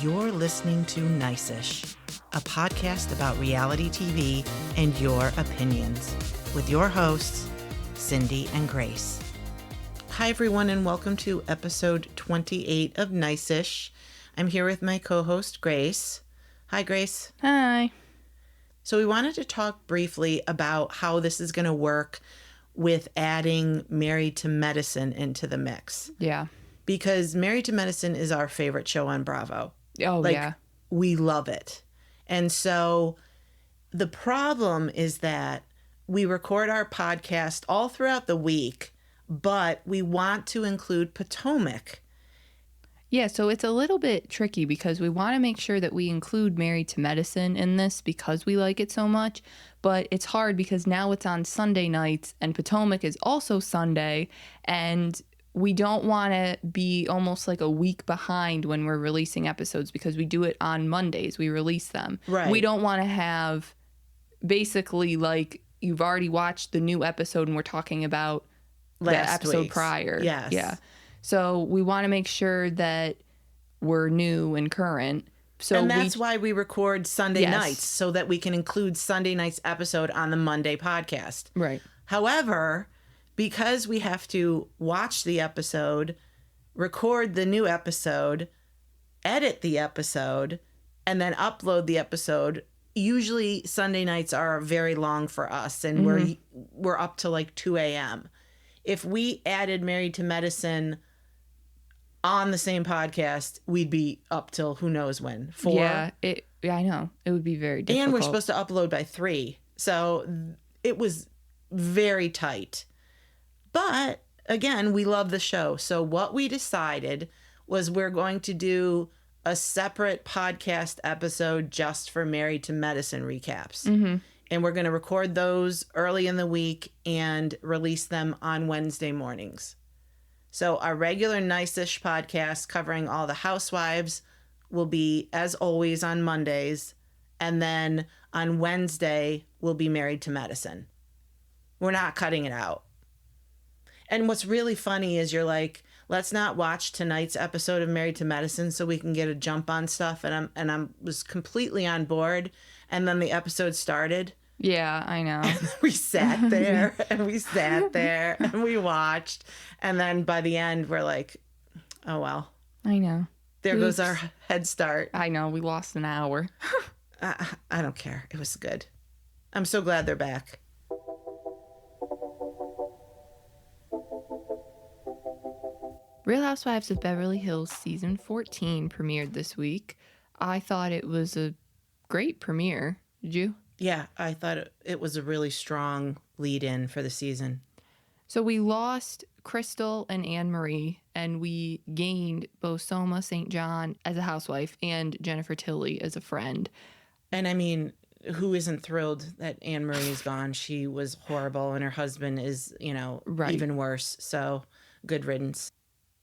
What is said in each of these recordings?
You're listening to Nice-ish, a podcast about reality TV and your opinions, with your hosts, Cindy and Grace. Hi, everyone, and welcome to episode 28 of Nice-ish. I'm here with my co-host, Grace. Hi, Grace. Hi. So we wanted to talk briefly about how this is going to work with adding Married to Medicine into the mix. Yeah. Because Married to Medicine is our favorite show on Bravo. Oh, yeah. We love it. And so the problem is that we record our podcast all throughout the week, but we want to include Potomac. Yeah, so it's a little bit tricky because we want to make sure that we include Married to Medicine in this because we like it so much. But it's hard because now it's on Sunday nights and Potomac is also Sunday. And we don't want to be almost like a week behind when we're releasing episodes because we do it on Mondays. We release them. Right. We don't want to have basically like you've already watched the new episode and we're talking about the episode prior. Yes. Yeah. So we want to make sure that we're new and current. And that's why we record Sunday nights, so that we can include Sunday night's episode on the Monday podcast. Right. However, because we have to watch the episode, record the new episode, edit the episode, and then upload the episode, usually Sunday nights are very long for us, and we're up to like 2 a.m. If we added Married to Medicine on the same podcast, we'd be up till who knows when. 4? Yeah, I know. It would be very difficult. And we're supposed to upload by 3. So it was very tight. But again, we love the show. So what we decided was we're going to do a separate podcast episode just for Married to Medicine recaps. Mm-hmm. And we're going to record those early in the week and release them on Wednesday mornings. So our regular Nice-ish podcast covering all the Housewives will be, as always, on Mondays. And then on Wednesday, we'll be Married to Medicine. We're not cutting it out. And what's really funny is you're like, let's not watch tonight's episode of Married to Medicine so we can get a jump on stuff. And I was completely on board. And then the episode started. Yeah, I know. We sat there and we sat there and we watched. And then by the end, we're like, oh, well. I know. There goes our head start. I know. We lost an hour. I don't care. It was good. I'm so glad they're back. Real Housewives of Beverly Hills Season 14 premiered this week. I thought it was a great premiere. Did you? Yeah, I thought it was a really strong lead-in for the season. So we lost Crystal and Anne-Marie, and we gained Bosoma St. John as a housewife and Jennifer Tilly as a friend. And I mean, who isn't thrilled that Anne-Marie is gone? She was horrible, and her husband is, even worse. So good riddance.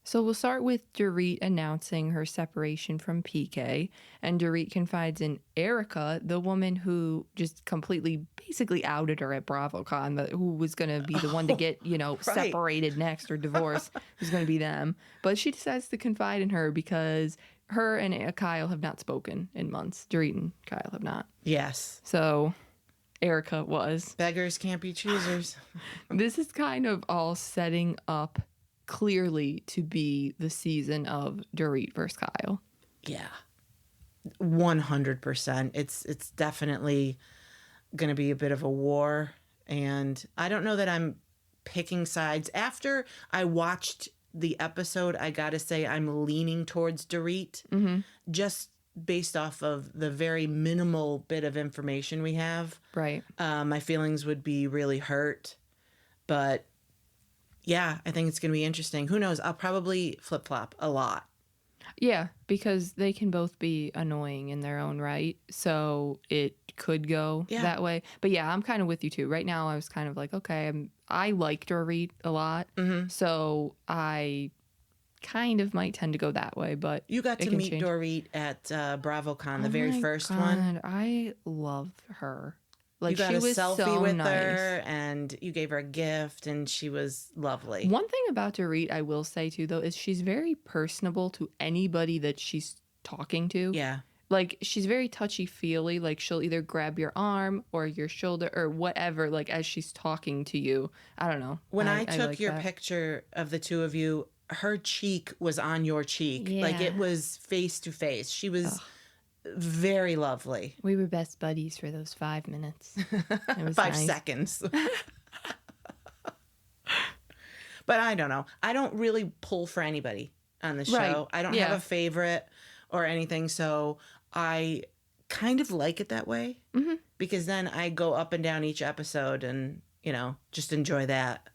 So we'll start with Dorit announcing her separation from PK, and Dorit confides in Erica, the woman who just completely basically outed her at BravoCon, who was going to be the one to get, right. separated next or divorced, was going to be them. But she decides to confide in her because her and Kyle have not spoken in months. Dorit and Kyle have not. Yes. So Erica was. Beggars can't be choosers. This is kind of all setting up clearly to be the season of Dorit versus Kyle. Yeah. 100%. It's definitely going to be a bit of a war. And I don't know that I'm picking sides. After I watched the episode, I got to say I'm leaning towards Dorit. Mm-hmm. Just based off of the very minimal bit of information we have. Right. My feelings would be really hurt. But yeah, I think it's going to be interesting. Who knows? I'll probably flip-flop a lot. Yeah, because they can both be annoying in their own right. So it could go that way. But yeah, I'm kind of with you too. Right now, I was kind of like, okay, I like Dorit a lot. Mm-hmm. So I kind of might tend to go that way. But you got to meet Dorit at BravoCon, the very first one. I love her. Like, you got a selfie with her, and you gave her a gift, and she was lovely. One thing about Dorit I will say, too, though, is she's very personable to anybody that she's talking to. Yeah. Like, she's very touchy-feely. Like, she'll either grab your arm or your shoulder or whatever, like, as she's talking to you. I don't know. When I took like your that. picture of the two of you, her cheek was on your cheek. Like, it Yeah. was face to face. She was very lovely. We were best buddies for those 5 minutes. It was 5 nice. seconds. But I don't know. I don't really pull for anybody on the show. Right. I don't Yeah. have a favorite or anything. So I kind of like it that way. Mm-hmm. Because then I go up and down each episode and, you know, just enjoy that.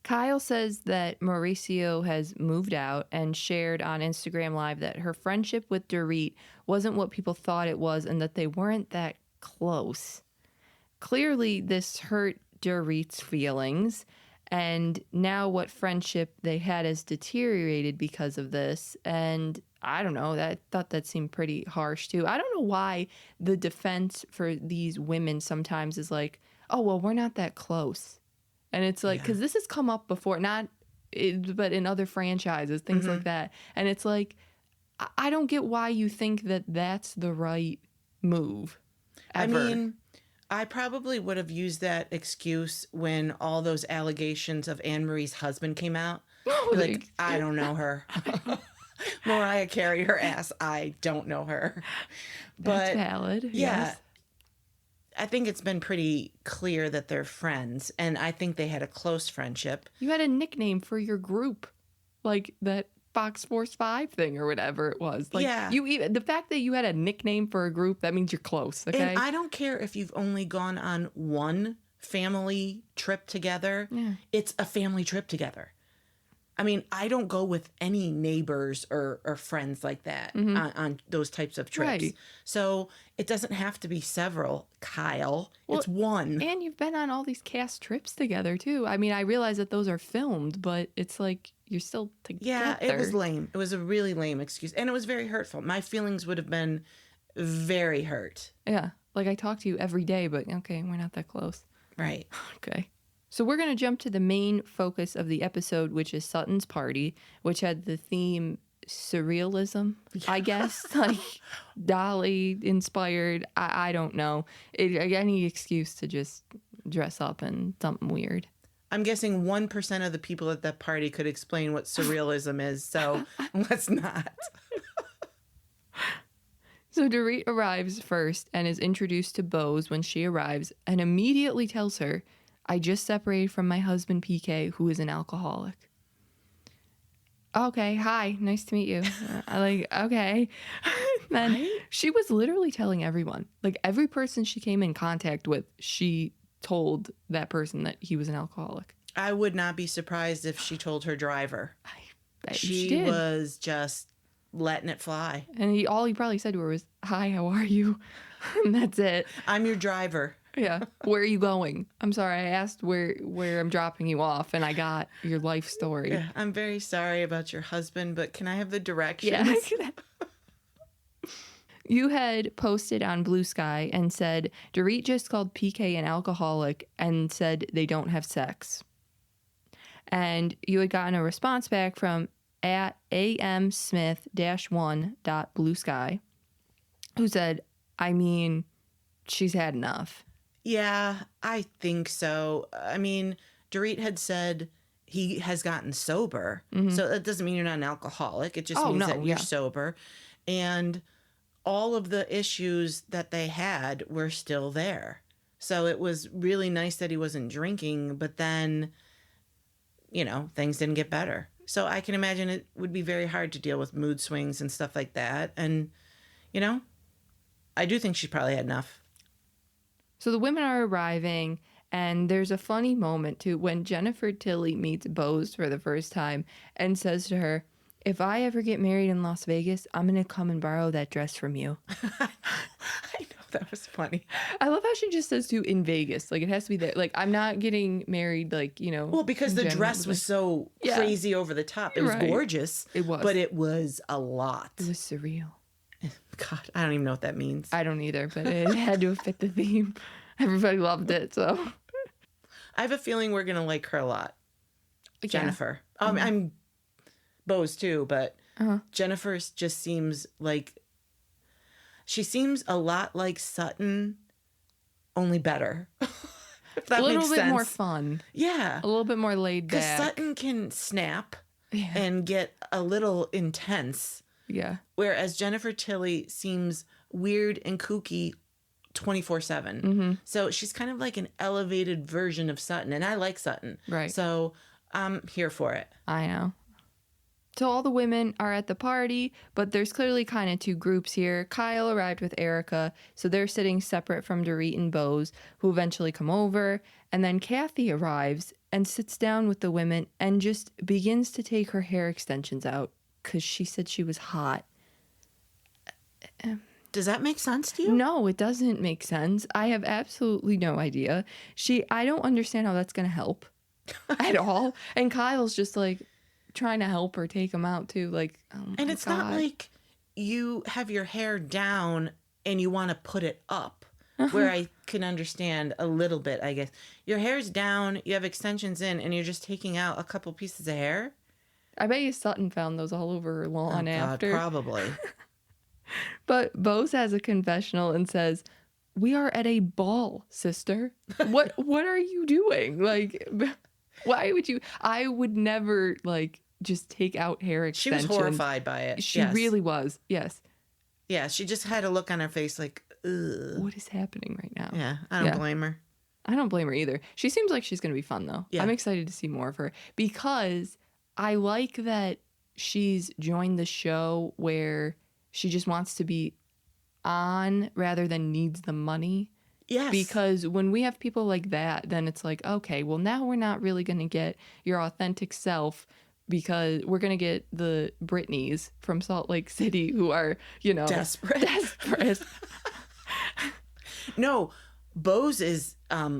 Kyle says that Mauricio has moved out and shared on Instagram Live that her friendship with Dorit wasn't what people thought it was and that they weren't that close. Clearly, this hurt Dorit's feelings, and now what friendship they had has deteriorated because of this. And I don't know, I thought that seemed pretty harsh too. I don't know why the defense for these women sometimes is like, oh, well, we're not that close. And it's like, because this has come up before, but in other franchises, things like that. And it's like, I don't get why you think that that's the right move. Ever. I mean, I probably would have used that excuse when all those allegations of Anne Marie's husband came out. Like, I don't know her. Mariah Carey, her ass, I don't know her. That's But valid. yeah, Yes. I think it's been pretty clear that they're friends, and I think they had a close friendship. You had a nickname for your group, like that Fox Force 5 thing or whatever it was. Like, Yeah. the fact that you had a nickname for a group, that means you're close, okay? And I don't care if you've only gone on one family trip together. Yeah. It's a family trip together. I mean, I don't go with any neighbors or friends like that on those types of trips. Right. So it doesn't have to be several, Kyle. Well, it's one. And you've been on all these cast trips together, too. I mean, I realize that those are filmed, but it's like you're still together. Yeah, it was lame. It was a really lame excuse. And it was very hurtful. My feelings would have been very hurt. Yeah. Like, I talk to you every day, but okay, we're not that close. Right. Okay. So we're going to jump to the main focus of the episode, which is Sutton's party, which had the theme surrealism, I guess. Like, Dolly inspired. I don't know. Any excuse to just dress up in something weird. I'm guessing 1% of the people at that party could explain what surrealism is, so let's not. So Dorit arrives first and is introduced to Bose when she arrives and immediately tells her, I just separated from my husband, PK, who is an alcoholic. Okay, hi, nice to meet you. Okay. Then she was literally telling everyone, like every person she came in contact with, she told that person that he was an alcoholic. I would not be surprised if she told her driver. She She did. was just letting it fly. And all he probably said to her was, hi, how are you? And that's it. I'm your driver. Yeah. Where are you going? I'm sorry. I asked where I'm dropping you off, and I got your life story. Yeah, I'm very sorry about your husband, but can I have the directions? Yeah. You had posted on Blue Sky and said, Dorit just called PK an alcoholic and said they don't have sex. And you had gotten a response back from at amsmith-1.bluesky, who said, I mean, she's had enough. Yeah, I think so. I mean, Dorit had said he has gotten sober. So that doesn't mean you're not an alcoholic. It just means that you're sober. And all of the issues that they had were still there. So it was really nice that he wasn't drinking, but then, you know, things didn't get better. So I can imagine it would be very hard to deal with mood swings and stuff like that. And, you know, I do think she probably had enough. So the women are arriving, and there's a funny moment, too, when Jennifer Tilly meets Bose for the first time and says to her, if I ever get married in Las Vegas, I'm going to come and borrow that dress from you. I know, that was funny. I love how she just says to in Vegas. Like, it has to be there. Like, I'm not getting married, like, you know. Well, because the dress was so crazy over the top. It was gorgeous. It was. But it was a lot. It was surreal. God, I don't even know what that means. I don't either, but it had to fit the theme. Everybody loved it, so. I have a feeling we're going to like her a lot. Yeah. Jennifer. I'm Bose too, but Jennifer just seems like, she seems a lot like Sutton, only better. If that A little makes bit sense. more fun. Yeah. A little bit more laid Because back. Sutton can snap Yeah. and get a little intense. Yeah. Whereas Jennifer Tilly seems weird and kooky 24/7. Mm-hmm. So she's kind of like an elevated version of Sutton. And I like Sutton. Right. So I'm here for it. I know. So all the women are at the party, but there's clearly kind of two groups here. Kyle arrived with Erica, so they're sitting separate from Dorit and Bose, who eventually come over. And then Kathy arrives and sits down with the women and just begins to take her hair extensions out because she said she was hot. Does that make sense to you? No, it doesn't make sense. I have absolutely no idea. I don't understand how that's going to help at all. And Kyle's just like trying to help her take them out too. Like, oh my And it's God. not like you have your hair down and you want to put it up, where I can understand a little bit, I guess. Your hair's down, you have extensions in, and you're just taking out a couple pieces of hair. I bet you Sutton found those all over her lawn after. Probably. But Bose has a confessional and says, "We are at a ball, sister. What are you doing? Like, why would you? I would never like just take out hair She extensions." was horrified by it. She Yes. really was. Yes. Yeah, she just had a look on her face like, ugh. What is happening right now? Yeah, I don't blame her. I don't blame her either. She seems like she's going to be fun, though. Yeah. I'm excited to see more of her because I like that she's joined the show where she just wants to be on rather than needs the money. Yes. Because when we have people like that, then it's like, okay, well, now we're not really going to get your authentic self because we're going to get the Britneys from Salt Lake City who are, Desperate. desperate. No, Bose is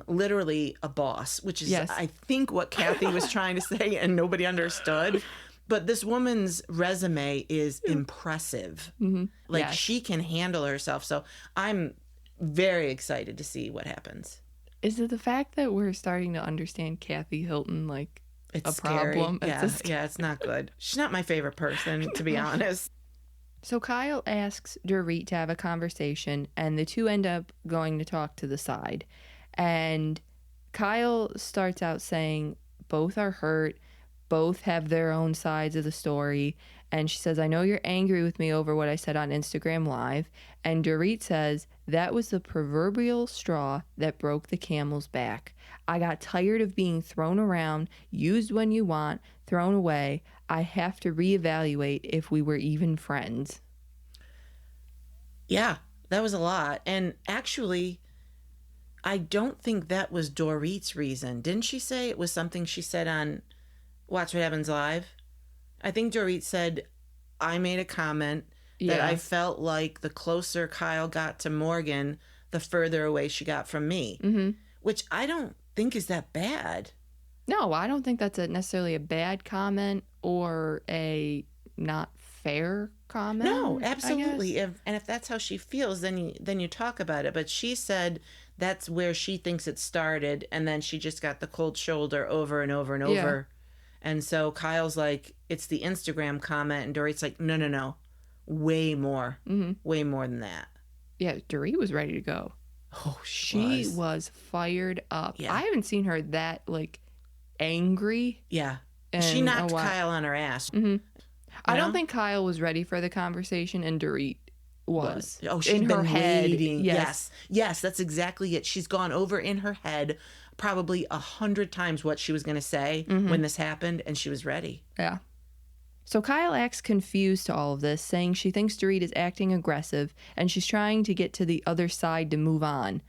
literally a boss, which is, Yes. I think, what Kathy was trying to say and nobody understood. But this woman's resume is impressive. Mm-hmm. Like, Yes. she can handle herself. So I'm very excited to see what happens. Is it the fact that we're starting to understand Kathy Hilton like It's a scary. problem? Yeah, it's not good. She's not my favorite person, to be honest. So Kyle asks Dorit to have a conversation, and the two end up going to talk to the side. And Kyle starts out saying both are hurt, both have their own sides of the story. And she says, "I know you're angry with me over what I said on Instagram Live." And Dorit says, "That was the proverbial straw that broke the camel's back. I got tired of being thrown around, used when you want, thrown away. I have to reevaluate if we were even friends." Yeah, that was a lot. And actually, I don't think that was Dorit's reason. Didn't she say it was something she said on Watch What Happens Live? I think Dorit said, I made a comment that I felt like the closer Kyle got to Morgan, the further away she got from me, which I don't think is that bad. No, I don't think that's necessarily a bad comment or a not fair comment. No, I absolutely. guess. If that's how she feels, then you talk about it. But she said that's where she thinks it started, and then she just got the cold shoulder over and over and over. And so Kyle's like, it's the Instagram comment, and Dorit's like, no, way more, way more than that. Yeah, Dorit was ready to go. Oh, She was fired up. Yeah. I haven't seen her that like angry. Yeah. in She knocked a while. Kyle on her ass. I don't think Kyle was ready for the conversation, and Dorit was. Oh, she's in been her head. waiting. Yes. Yes, that's exactly it. She's gone over in her head probably 100 times what she was going to say when this happened, and she was ready. Yeah. So Kyle acts confused to all of this, saying she thinks Dorit is acting aggressive and she's trying to get to the other side to move on.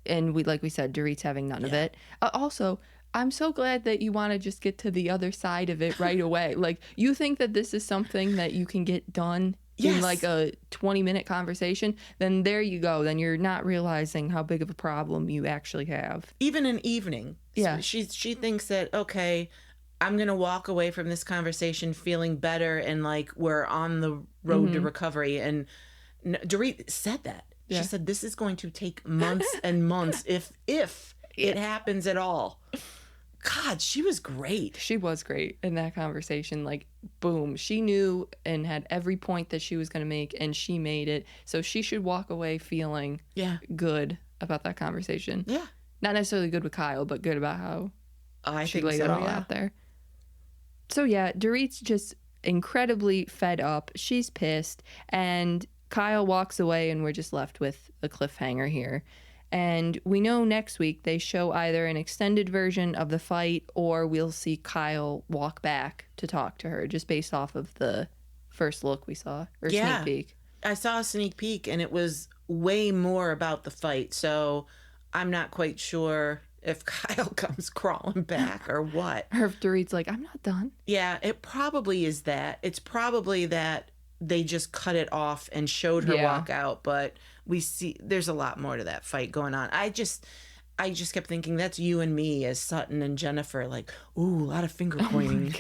And like we said, Dorit's having none of it. Also, I'm so glad that you want to just get to the other side of it right away. Like, you think that this is something that you can get done in like a 20-minute conversation, then there you go. Then you're not realizing how big of a problem you actually have. Even an evening. Yeah. She thinks that, okay, I'm going to walk away from this conversation feeling better and like we're on the road to recovery. And Dorit said that. Yeah. She said, this is going to take months and months if it happens at all. God, she was great. She was great in that conversation, like boom, she knew and had every point that she was going to make, and she made it. So she should walk away feeling good about that conversation. Yeah. Not necessarily good with Kyle, but good about how she laid it all out there. So yeah, Dorit's just incredibly fed up. She's pissed, and Kyle walks away, and we're just left with a cliffhanger here. And we know next week they show either an extended version of the fight, or we'll see Kyle walk back to talk to her, just based off of the first look we saw, or sneak peek. I saw a sneak peek, and it was way more about the fight. So I'm not quite sure if Kyle comes crawling back or what. Or if Dorit's like, I'm not done. Yeah, it probably is that. It's probably that they just cut it off and showed her walk out, but we see there's a lot more to that fight going on. I just kept thinking that's you and me as Sutton and Jennifer, like, ooh, a lot of finger pointing.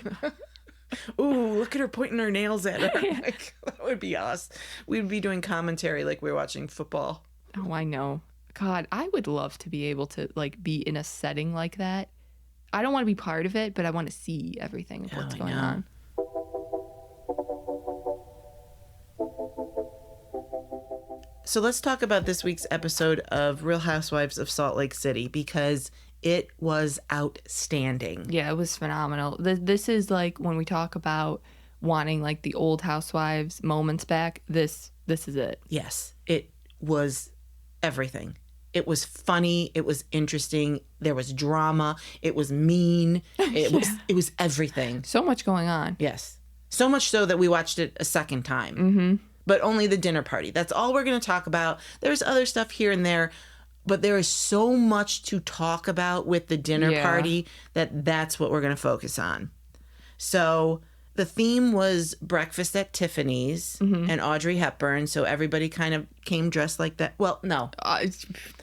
Ooh, look at her pointing her nails at her. Yeah. Like, that would be us. We'd be doing commentary like we were watching football. Oh, I know. God, I would love to be able to like be in a setting like that. I don't want to be part of it, but I want to see everything of what's going on. So let's talk about this week's episode of Real Housewives of Salt Lake City, because it was outstanding. Yeah, it was phenomenal. This is like when we talk about wanting like the old Housewives moments back. This is it. Yes, it was everything. It was funny. It was interesting. There was drama. It was mean. It was everything. So much going on. Yes, so much so that we watched it a second time. Mm-hmm. But only the dinner party. That's all we're going to talk about. There's other stuff here and there, but there is so much to talk about with the dinner party that's what we're going to focus on. So the theme was breakfast at Tiffany's and Audrey Hepburn. So everybody kind of came dressed like that. Well, no.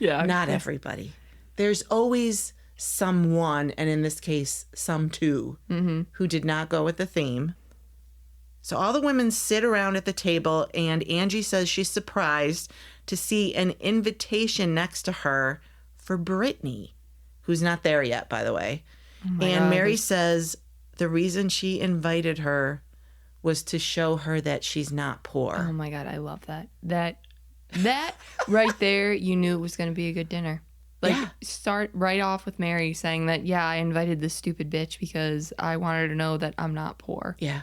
Not everybody. There's always someone, and in this case, some two, who did not go with the theme. So all the women sit around at the table, and Angie says she's surprised to see an invitation next to her for Brittany, who's not there yet, by the way. And Mary says the reason she invited her was to show her that she's not poor. Oh my God, I love that. That right there, you knew it was going to be a good dinner. Like, start right off with Mary saying that, I invited this stupid bitch because I want her to know that I'm not poor. Yeah.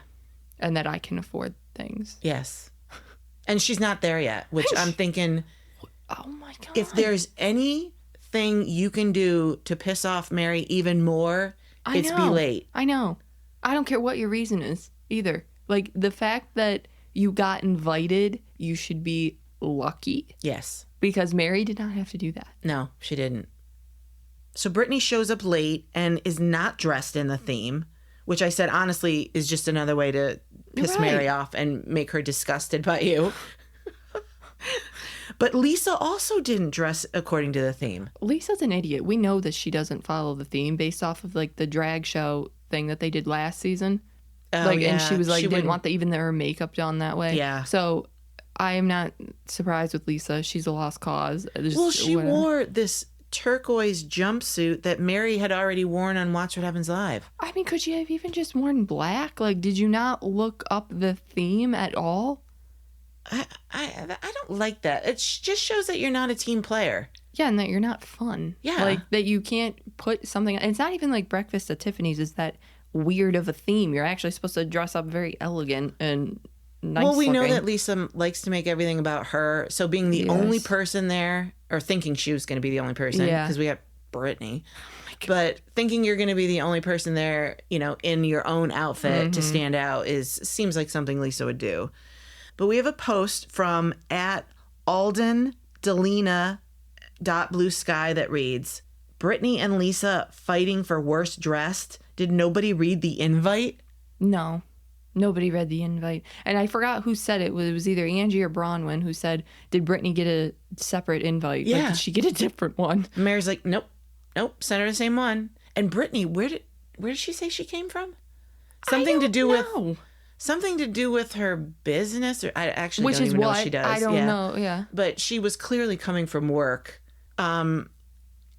And that I can afford things. Yes. And she's not there yet, which I'm thinking, oh my God. If there's anything you can do to piss off Mary even more, it's be late. I know. I don't care what your reason is either. Like, the fact that you got invited, you should be lucky. Yes. Because Mary did not have to do that. No, she didn't. So Brittany shows up late and is not dressed in the theme, which I said, honestly, is just another way to piss Mary off and make her disgusted by you. But Lisa also didn't dress according to the theme. Lisa's an idiot. We know that she doesn't follow the theme based off of, like, the drag show thing that they did last season. And she was like, she didn't want even her makeup done that way. Yeah. So I am not surprised with Lisa. She's a lost cause. She wore this turquoise jumpsuit that Mary had already worn on Watch What Happens Live. I mean, could you have even just worn black? Like, did you not look up the theme at all? I don't like that. It just shows that you're not a team player. Yeah, and that you're not fun. Yeah. Like, that you can't put something... It's not even like breakfast at Tiffany's is that weird of a theme. You're actually supposed to dress up very elegant and nice Well, we looking. know that Lisa likes to make everything about her. So being the only person there, or thinking she was going to be the only person, because we got Brittany. Oh, but thinking you're going to be the only person there, in your own outfit to stand out seems like something Lisa would do. But we have a post from @AldenDelina.BlueSky that reads, Brittany and Lisa fighting for worst dressed. Did nobody read the invite? No. Nobody read the invite. And I forgot who said it. It was either Angie or Bronwyn who said, did Brittany get a separate invite? Yeah. Like, did she get a different one? Mary's like, nope, sent her the same one. And Brittany, where did she say she came from? Something to do with her business, or I actually don't even know what she does. I don't know. Yeah. But she was clearly coming from work.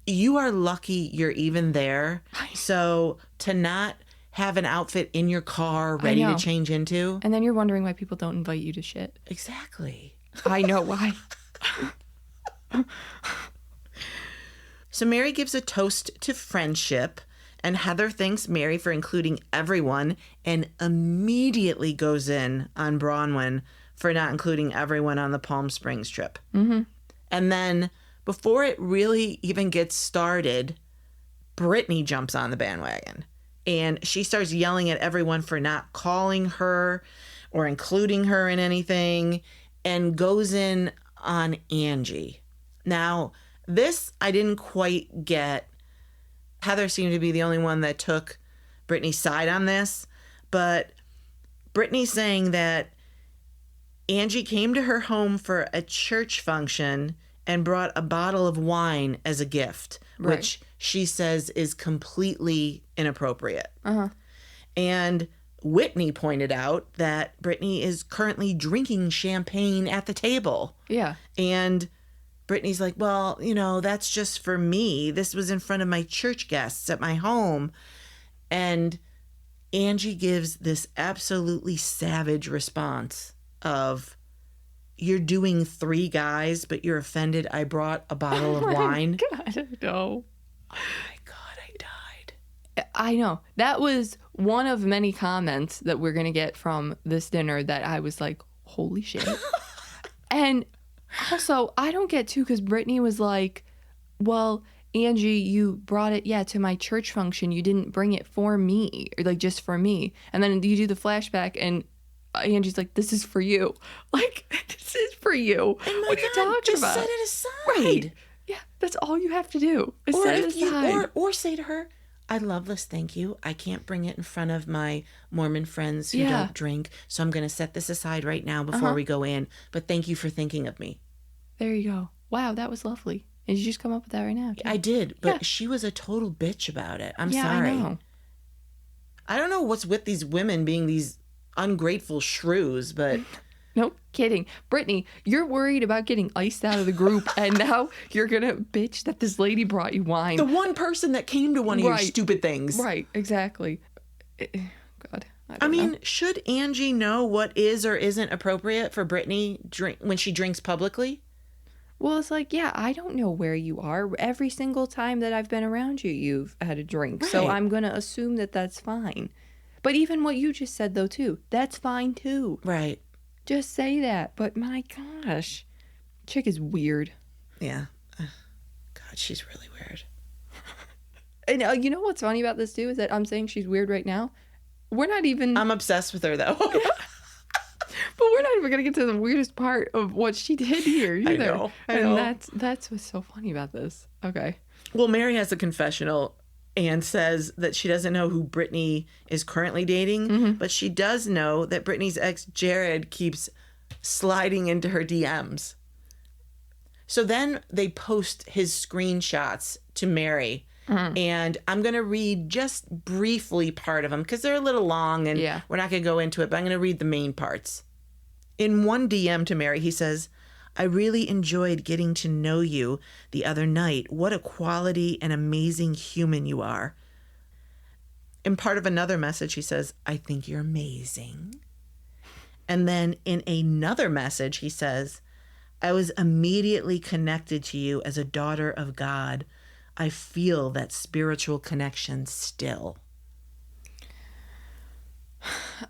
You are lucky you're even there. So to not have an outfit in your car ready to change into. And then you're wondering why people don't invite you to shit. Exactly. I know why. So Mary gives a toast to friendship, and Heather thanks Mary for including everyone and immediately goes in on Bronwyn for not including everyone on the Palm Springs trip. Mm-hmm. And then before it really even gets started, Brittany jumps on the bandwagon and she starts yelling at everyone for not calling her or including her in anything and goes in on Angie. Now, this I didn't quite get. Heather seemed to be the only one that took Brittany's side on this, but Brittany's saying that Angie came to her home for a church function and brought a bottle of wine as a gift, right. which she says is completely inappropriate. Uh-huh. And Whitney pointed out that Brittany is currently drinking champagne at the table. Yeah. And Brittany's like, well, you know, that's just for me. This was in front of my church guests at my home. And Angie gives this absolutely savage response of, you're doing 3 guys, but you're offended I brought a bottle of wine. God, I know. Oh my God, I died. I know. That was one of many comments that we're going to get from this dinner that I was like, holy shit. And also, I don't get too, because Brittany was like, well, Angie, you brought it, to my church function. You didn't bring it for me, or like just for me. And then you do the flashback and Angie's like, this is for you. Like, this is for you. And what are you talking about? Just set it aside. Right. Yeah, that's all you have to do. Is set it aside. Or say to her, I love this, thank you. I can't bring it in front of my Mormon friends who don't drink, so I'm going to set this aside right now before we go in. But thank you for thinking of me. There you go. Wow, that was lovely. Did you just come up with that right now? I did, but she was a total bitch about it. I'm sorry. I know. I don't know what's with these women being these ungrateful shrews, but... No kidding. Brittany, you're worried about getting iced out of the group, and now you're going to bitch that this lady brought you wine. The one person that came to one of your stupid things. Right, exactly. God, I mean, should Angie know what is or isn't appropriate for Brittany when she drinks publicly? Well, it's like, I don't know where you are. Every single time that I've been around you, you've had a drink. Right. So I'm going to assume that that's fine. But even what you just said, though, too, that's fine, too. Right. Just say that. But my gosh, chick is weird. Yeah. God, she's really weird. And you know what's funny about this, too, is that I'm saying she's weird right now. We're not even... I'm obsessed with her, though. But we're not even going to get to the weirdest part of what she did here either. I know. And that's what's so funny about this. Okay. Well, Mary has a confessional and says that she doesn't know who Brittany is currently dating, but she does know that Brittany's ex, Jared, keeps sliding into her DMs. So then they post his screenshots to Mary. And I'm going to read just briefly part of them because they're a little long and we're not going to go into it, but I'm going to read the main parts. In one DM to Mary, he says, I really enjoyed getting to know you the other night. What a quality and amazing human you are. In part of another message, he says, I think you're amazing. And then in another message, he says, I was immediately connected to you as a daughter of God. I feel that spiritual connection still.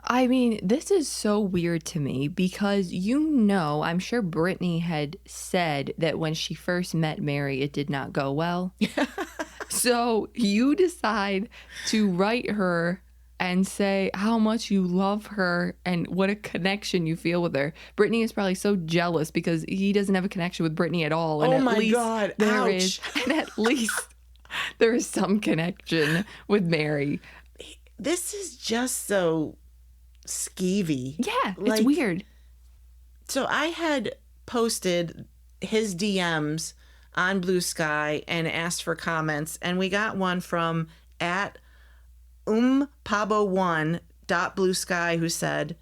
I mean, this is so weird to me because, I'm sure Brittany had said that when she first met Mary, it did not go well. So you decide to write her and say how much you love her and what a connection you feel with her. Brittany is probably so jealous because he doesn't have a connection with Brittany at all. And oh my God, ouch. And at least there is some connection with Mary. This is just so skeevy. Yeah, it's weird. So I had posted his DMs on Blue Sky and asked for comments, and we got one from at pabo1.bluesky who said,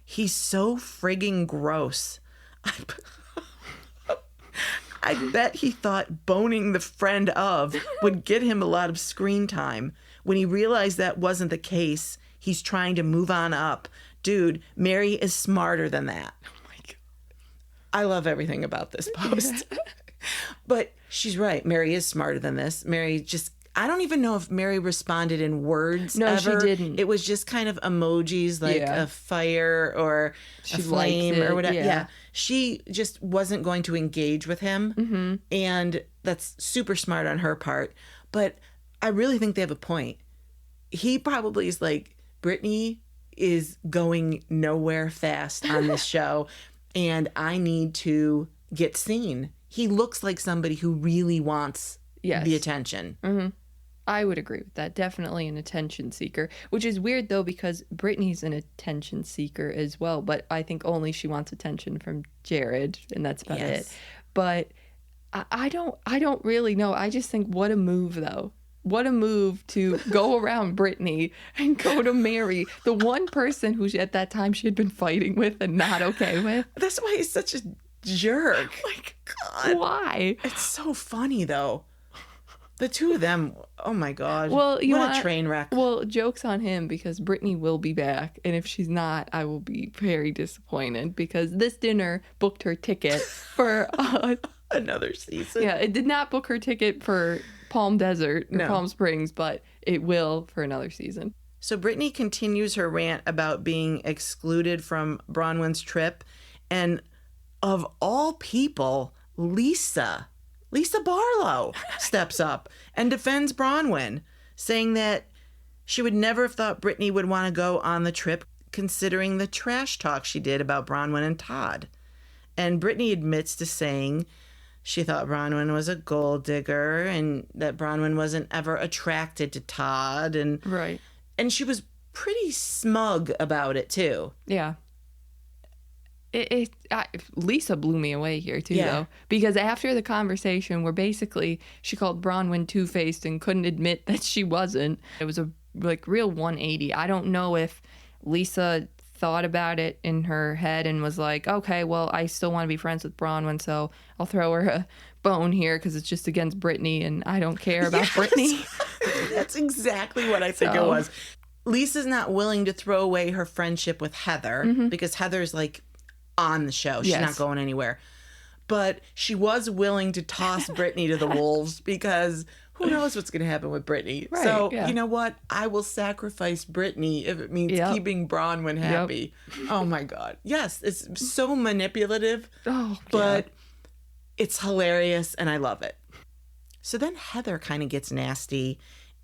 he's so frigging gross. I bet he thought boning the friend of would get him a lot of screen time. when he realized that wasn't the case, he's trying to move on up. Dude, Mary is smarter than that. Oh my God. I love everything about this post. But she's right. Mary is smarter than this. Mary just, I don't even know if Mary responded in words ever. She didn't. It was just kind of emojis like a fire or a flame or whatever. Yeah. She just wasn't going to engage with him. Mm-hmm. And that's super smart on her part. But I really think they have a point. He probably is like, Brittany is going nowhere fast on this show, and I need to get seen. He looks like somebody who really wants the attention. Mm-hmm. I would agree with that. Definitely an attention seeker, which is weird though because Brittany's an attention seeker as well, but I think only she wants attention from Jared, and that's about it. But I don't really know. I just think what a move though. What a move to go around Brittany and go to Mary, the one person who at that time she had been fighting with and not okay with. That's why he's such a jerk. Oh my God. Why? It's so funny though. The two of them, oh my God. Well, what a train wreck. Well, joke's on him because Brittany will be back. And if she's not, I will be very disappointed because this dinner booked her ticket for another season. Yeah, it did not book her ticket for Palm Desert or Palm Springs, but it will for another season. So Brittany continues her rant about being excluded from Bronwyn's trip. And of all people, Lisa Barlow steps up and defends Bronwyn, saying that she would never have thought Brittany would want to go on the trip considering the trash talk she did about Bronwyn and Todd. And Brittany admits to saying she thought Bronwyn was a gold digger and that Bronwyn wasn't ever attracted to Todd. And she was pretty smug about it, too. Yeah. Lisa blew me away here, too, though. Because after the conversation where basically she called Bronwyn two-faced and couldn't admit that she wasn't, it was a real 180. I don't know if Lisa thought about it in her head and was like, okay, well, I still want to be friends with Bronwyn, so I'll throw her a bone here because it's just against Brittany and I don't care about Brittany. That's exactly what I think it was. Lisa's not willing to throw away her friendship with Heather because Heather's like on the show. She's not going anywhere. But she was willing to toss Brittany to the wolves because who knows what's going to happen with Brittany. So, you know what? I will sacrifice Brittany if it means keeping Bronwyn happy. Oh, my God. Yes, it's so manipulative, but it's hilarious, and I love it. So then Heather kind of gets nasty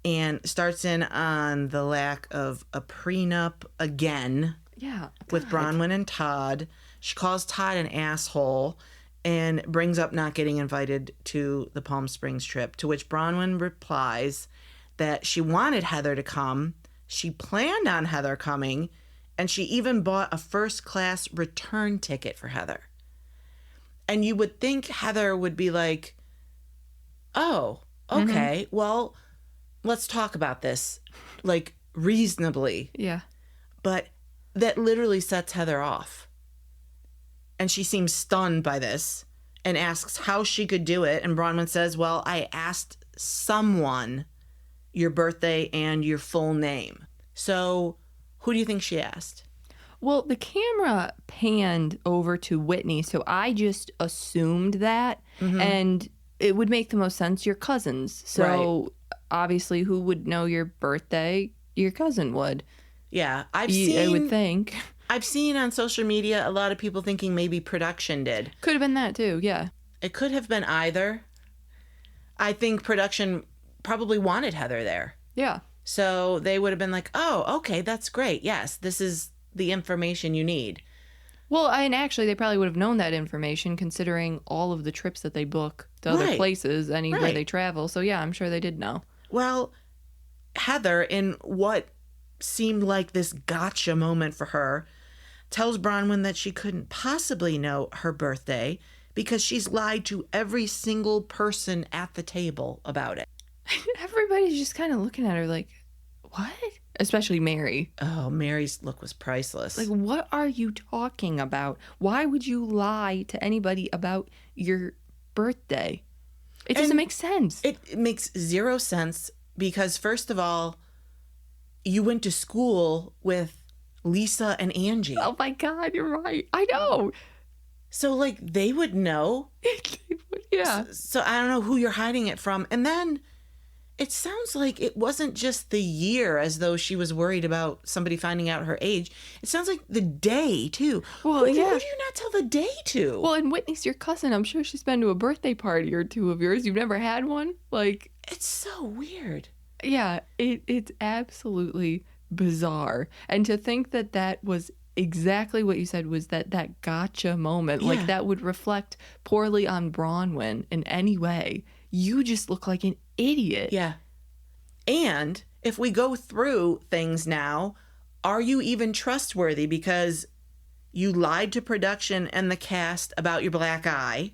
and starts in on the lack of a prenup again with Bronwyn and Todd. She calls Todd an asshole and brings up not getting invited to the Palm Springs trip, to which Bronwyn replies that she wanted Heather to come, she planned on Heather coming, and she even bought a first-class return ticket for Heather. And you would think Heather would be like, oh, okay, well, let's talk about this, like, reasonably. Yeah. But that literally sets Heather off. And she seems stunned by this and asks how she could do it. And Bronwyn says, well, I asked someone your birthday and your full name. So who do you think she asked? Well, the camera panned over to Whitney, so I just assumed that. And it would make the most sense. Your cousins. So obviously, who would know your birthday? Your cousin would. Yeah, I would think. I've seen on social media a lot of people thinking maybe production did. Could have been that too, yeah. It could have been either. I think production probably wanted Heather there. Yeah. So they would have been like, oh, okay, that's great. Yes, this is the information you need. Well, and actually, they probably would have known that information considering all of the trips that they book to other places, anywhere they travel. So yeah, I'm sure they did know. Well, Heather, in what seemed like this gotcha moment for her, tells Bronwyn that she couldn't possibly know her birthday because she's lied to every single person at the table about it. Everybody's just kind of looking at her like, what? Especially Mary. Oh, Mary's look was priceless. Like, what are you talking about? Why would you lie to anybody about your birthday? It doesn't make sense. It makes zero sense because, first of all, you went to school with Lisa and Angie. Oh my God, you're right. I know. So, like, they would know. Yeah. So I don't know who you're hiding it from. And then it sounds like it wasn't just the year, as though she was worried about somebody finding out her age. It sounds like the day, too. Well, Who yeah. do you not tell the day to? Well, and Whitney's your cousin. I'm sure she's been to a birthday party or two of yours. You've never had one? Like, it's so weird. yeah, it's absolutely bizarre. And to think that that was exactly what you said, was that gotcha moment. Yeah. Like, that would reflect poorly on Bronwyn in any way. You just look like an idiot. Yeah. And if we go through things now, are you even trustworthy? Because you lied to production and the cast about your black eye.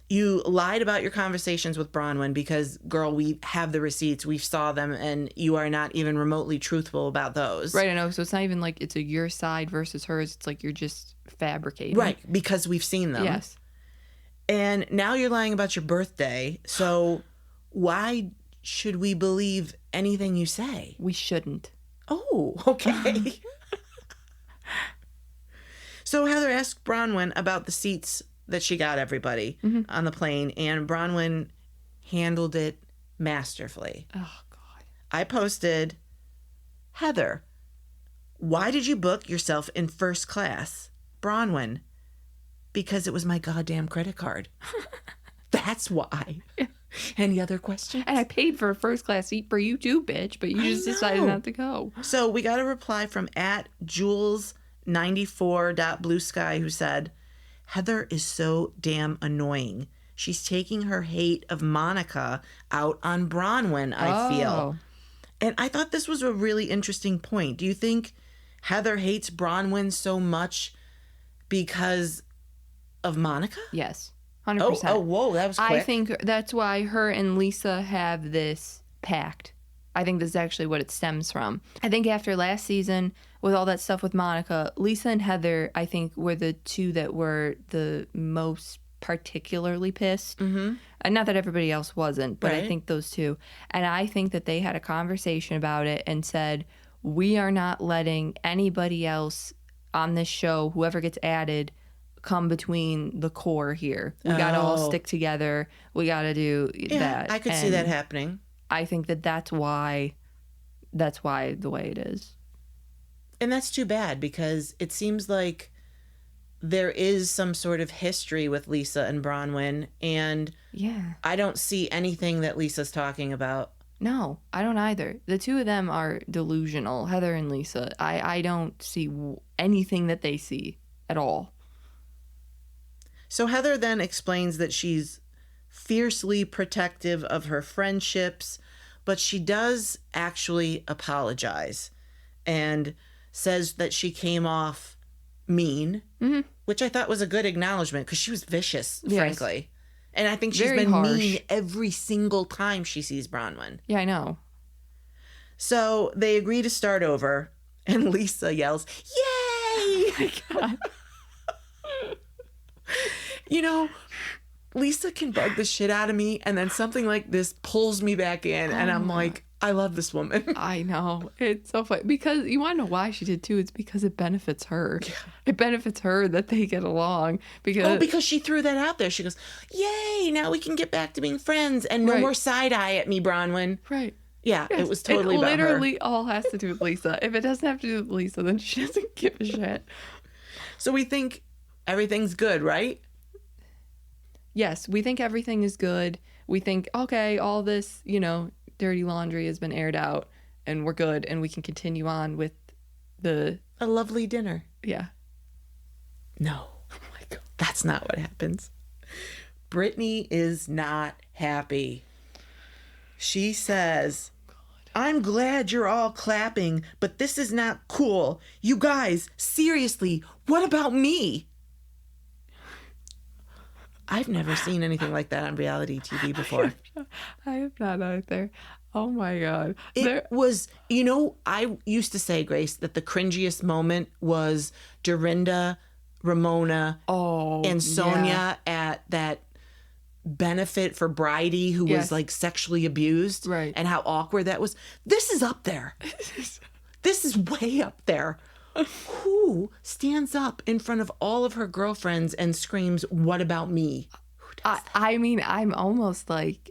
You lied about your conversations with Bronwyn because, girl, we have the receipts. We saw them, and you are not even remotely truthful about those. Right, I know. So it's not even like it's a your side versus hers. It's like you're just fabricating. Right, because we've seen them. Yes. And now you're lying about your birthday. So why should we believe anything you say? We shouldn't. Oh, okay. So Heather asked Bronwyn about the seats that she got everybody on the plane, and Bronwyn handled it masterfully. Oh, God. I posted, Heather, why did you book yourself in first class? Bronwyn, because it was my goddamn credit card. That's why. Any other questions? And I paid for a first class seat for you too, bitch, but you just decided not to go. So we got a reply from @Jules94.bluesky who said, Heather is so damn annoying. She's taking her hate of Monica out on Bronwyn, I feel. And I thought this was a really interesting point. Do you think Heather hates Bronwyn so much because of Monica? Yes, 100%. Oh, whoa, that was quick. I think that's why her and Lisa have this pact. I think this is actually what it stems from. I think after last season, with all that stuff with Monica, Lisa and Heather, I think, were the two that were the most particularly pissed. Mm-hmm. And not that everybody else wasn't, but I think those two. And I think that they had a conversation about it and said, we are not letting anybody else on this show, whoever gets added, come between the core here. We got to all stick together. We got to do that. I could see that happening. I think that that's why the way it is. And that's too bad, because it seems like there is some sort of history with Lisa and Bronwyn, and I don't see anything that Lisa's talking about. No, I don't either. The two of them are delusional, Heather and Lisa. I don't see anything that they see at all. So Heather then explains that she's fiercely protective of her friendships, but she does actually apologize and says that she came off mean, which I thought was a good acknowledgement, because she was vicious, frankly. And I think she's Very been harsh. mean every single time she sees Bronwyn. Yeah, I know. So they agree to start over, and Lisa yells, "Yay!" Oh my God. You know, Lisa can bug the shit out of me, and then something like this pulls me back in, and I'm like, I love this woman. I know. It's so funny. Because you want to know why she did too? It's because it benefits her. Yeah. It benefits her that they get along. Because she threw that out there. She goes, "Yay, now we can get back to being friends, and no more side eye at me, Bronwyn." Right. Yeah, yes. It was totally about her. It literally all has to do with Lisa. If it doesn't have to do with Lisa, then she doesn't give a shit. So we think everything's good, right? Yes, we think everything is good. We think, okay, all this, dirty laundry has been aired out and we're good and we can continue on with a lovely dinner. Yeah. No. Oh my God. That's not what happens. Brittany is not happy. She says, "I'm glad you're all clapping, but this is not cool. You guys, seriously, what about me?" I've never seen anything like that on reality TV before. I have not either. Oh my God. It was, I used to say, Grace, that the cringiest moment was Dorinda, Ramona, and Sonia at that benefit for Bridie, who was like sexually abused, right? And how awkward that was. This is up there. This is way up there. Who stands up in front of all of her girlfriends and screams, "What about me?" I mean, I'm almost like,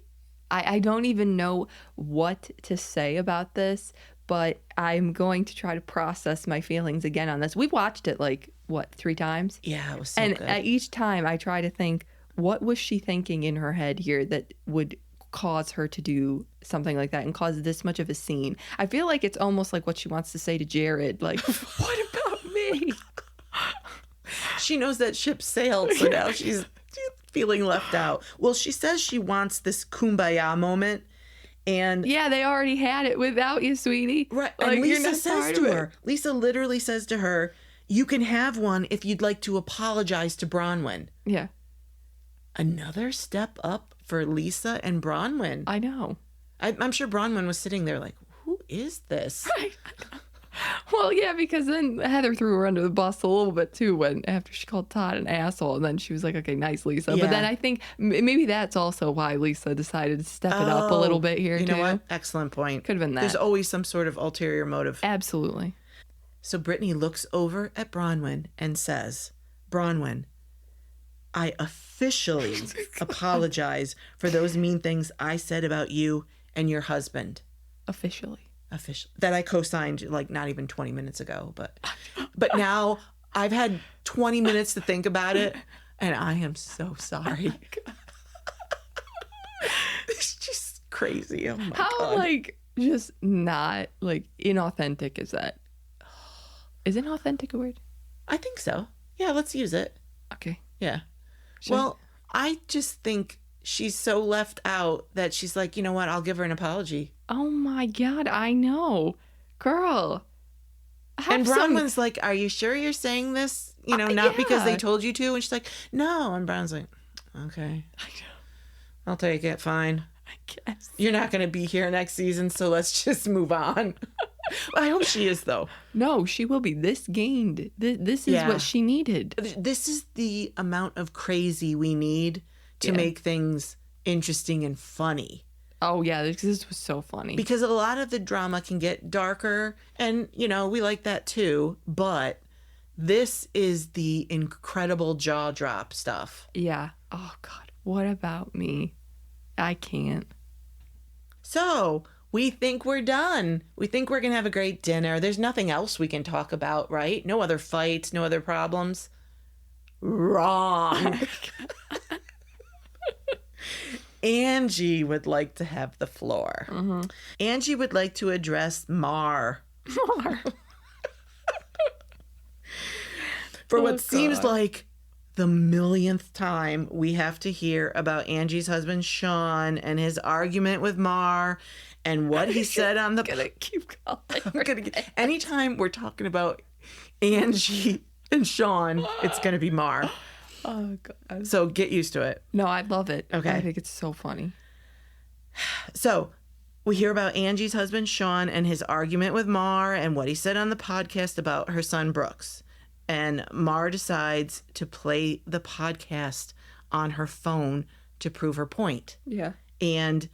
I don't even know what to say about this, but I'm going to try to process my feelings again on this. We watched it like, what, 3 times? Yeah, it was so and good. And each time I try to think, what was she thinking in her head here that would cause her to do something like that and cause this much of a scene? I feel like it's almost like what she wants to say to Jared, like, what about me? She knows that ship sailed, so now she's feeling left out. Well, she says she wants this kumbaya moment, and yeah, they already had it without you, sweetie. Right. Like, and Lisa you're not says to her, Lisa literally says to her, "You can have one if you'd like to apologize to Bronwyn." Yeah. Another step up for Lisa and Bronwyn. I know. I'm sure Bronwyn was sitting there like, who is this? Right. Well, yeah, because then Heather threw her under the bus a little bit too after she called Todd an asshole, and then she was like, okay, nice, Lisa. Yeah. But then I think maybe that's also why Lisa decided to step it up a little bit here, you too. know what? Excellent point. Could have been that. There's always some sort of ulterior motive. Absolutely. So Brittany looks over at Bronwyn and says, "Bronwyn, I officially apologize for those mean things I said about you and your husband." Officially. That I co-signed like not even 20 minutes ago, but now I've had 20 minutes to think about it, and I am so sorry. It's just crazy. Oh my How God. like just not like inauthentic is that? Is inauthentic a word? I think so. Yeah, let's use it. Okay. Yeah. Sure. Well, I just think she's so left out that she's like, you know what? I'll give her an apology. Oh my God, I know. Girl. And Bronwyn's like, are you sure you're saying this? You know, not because they told you to? And she's like, no. And Brown's like, okay. I know. I'll take it. Fine. I guess. You're not going to be here next season, so let's just move on. I hope she is, though. No, she will be. This gained. This is what she needed. This is the amount of crazy we need to make things interesting and funny. Oh, yeah, this was so funny. Because a lot of the drama can get darker, and, you know, we like that too, but this is the incredible jaw drop stuff. Yeah. Oh, God. What about me? I can't. So, we think we're done. We think we're going to have a great dinner. There's nothing else we can talk about, right? No other fights, no other problems. Wrong. Angie would like to have the floor. Mm-hmm. Angie would like to address Mar. For what seems like the millionth time, we have to hear about Angie's husband, Sean, and his argument with Mar and what he said on the... I'm gonna keep going. Anytime we're talking about Angie and Sean, it's going to be Mar. Oh, God. So get used to it. No, I love it. Okay. I think it's so funny. So we hear about Angie's husband, Sean, and his argument with Mar and what he said on the podcast about her son, Brooks. And Mar decides to play the podcast on her phone to prove her point. Yeah. And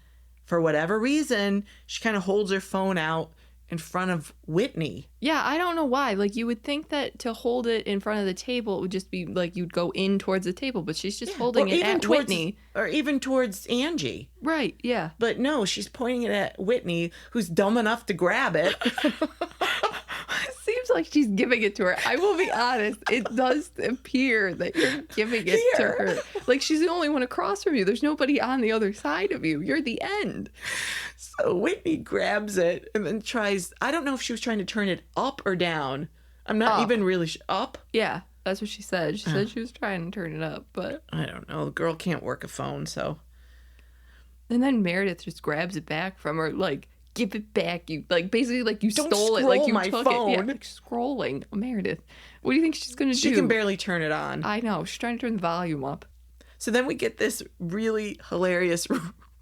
for whatever reason, she kind of holds her phone out in front of Whitney. Yeah, I don't know why. Like, you would think that to hold it in front of the table, it would just be like you'd go in towards the table, but she's just holding it at Whitney. Or even towards Angie. Right, yeah. But no, she's pointing it at Whitney, who's dumb enough to grab it. It seems like she's giving it to her. I will be honest, it does appear that you're giving it to her. Like, she's the only one across from you. There's nobody on the other side of you. You're the end. So Whitney grabs it and then tries, I don't know if she was trying to turn it up or down. I'm not even really up. Yeah, that's what she said. She said she was trying to turn it up, but... I don't know. The girl can't work a phone, so... And then Meredith just grabs it back from her, like, give it back. You, like, basically, like, you Don't stole it. scroll Like, you my took phone. it. Yeah, like, scrolling. Meredith. What do you think she's going to do? She can barely turn it on. I know. She's trying to turn the volume up. So then we get this really hilarious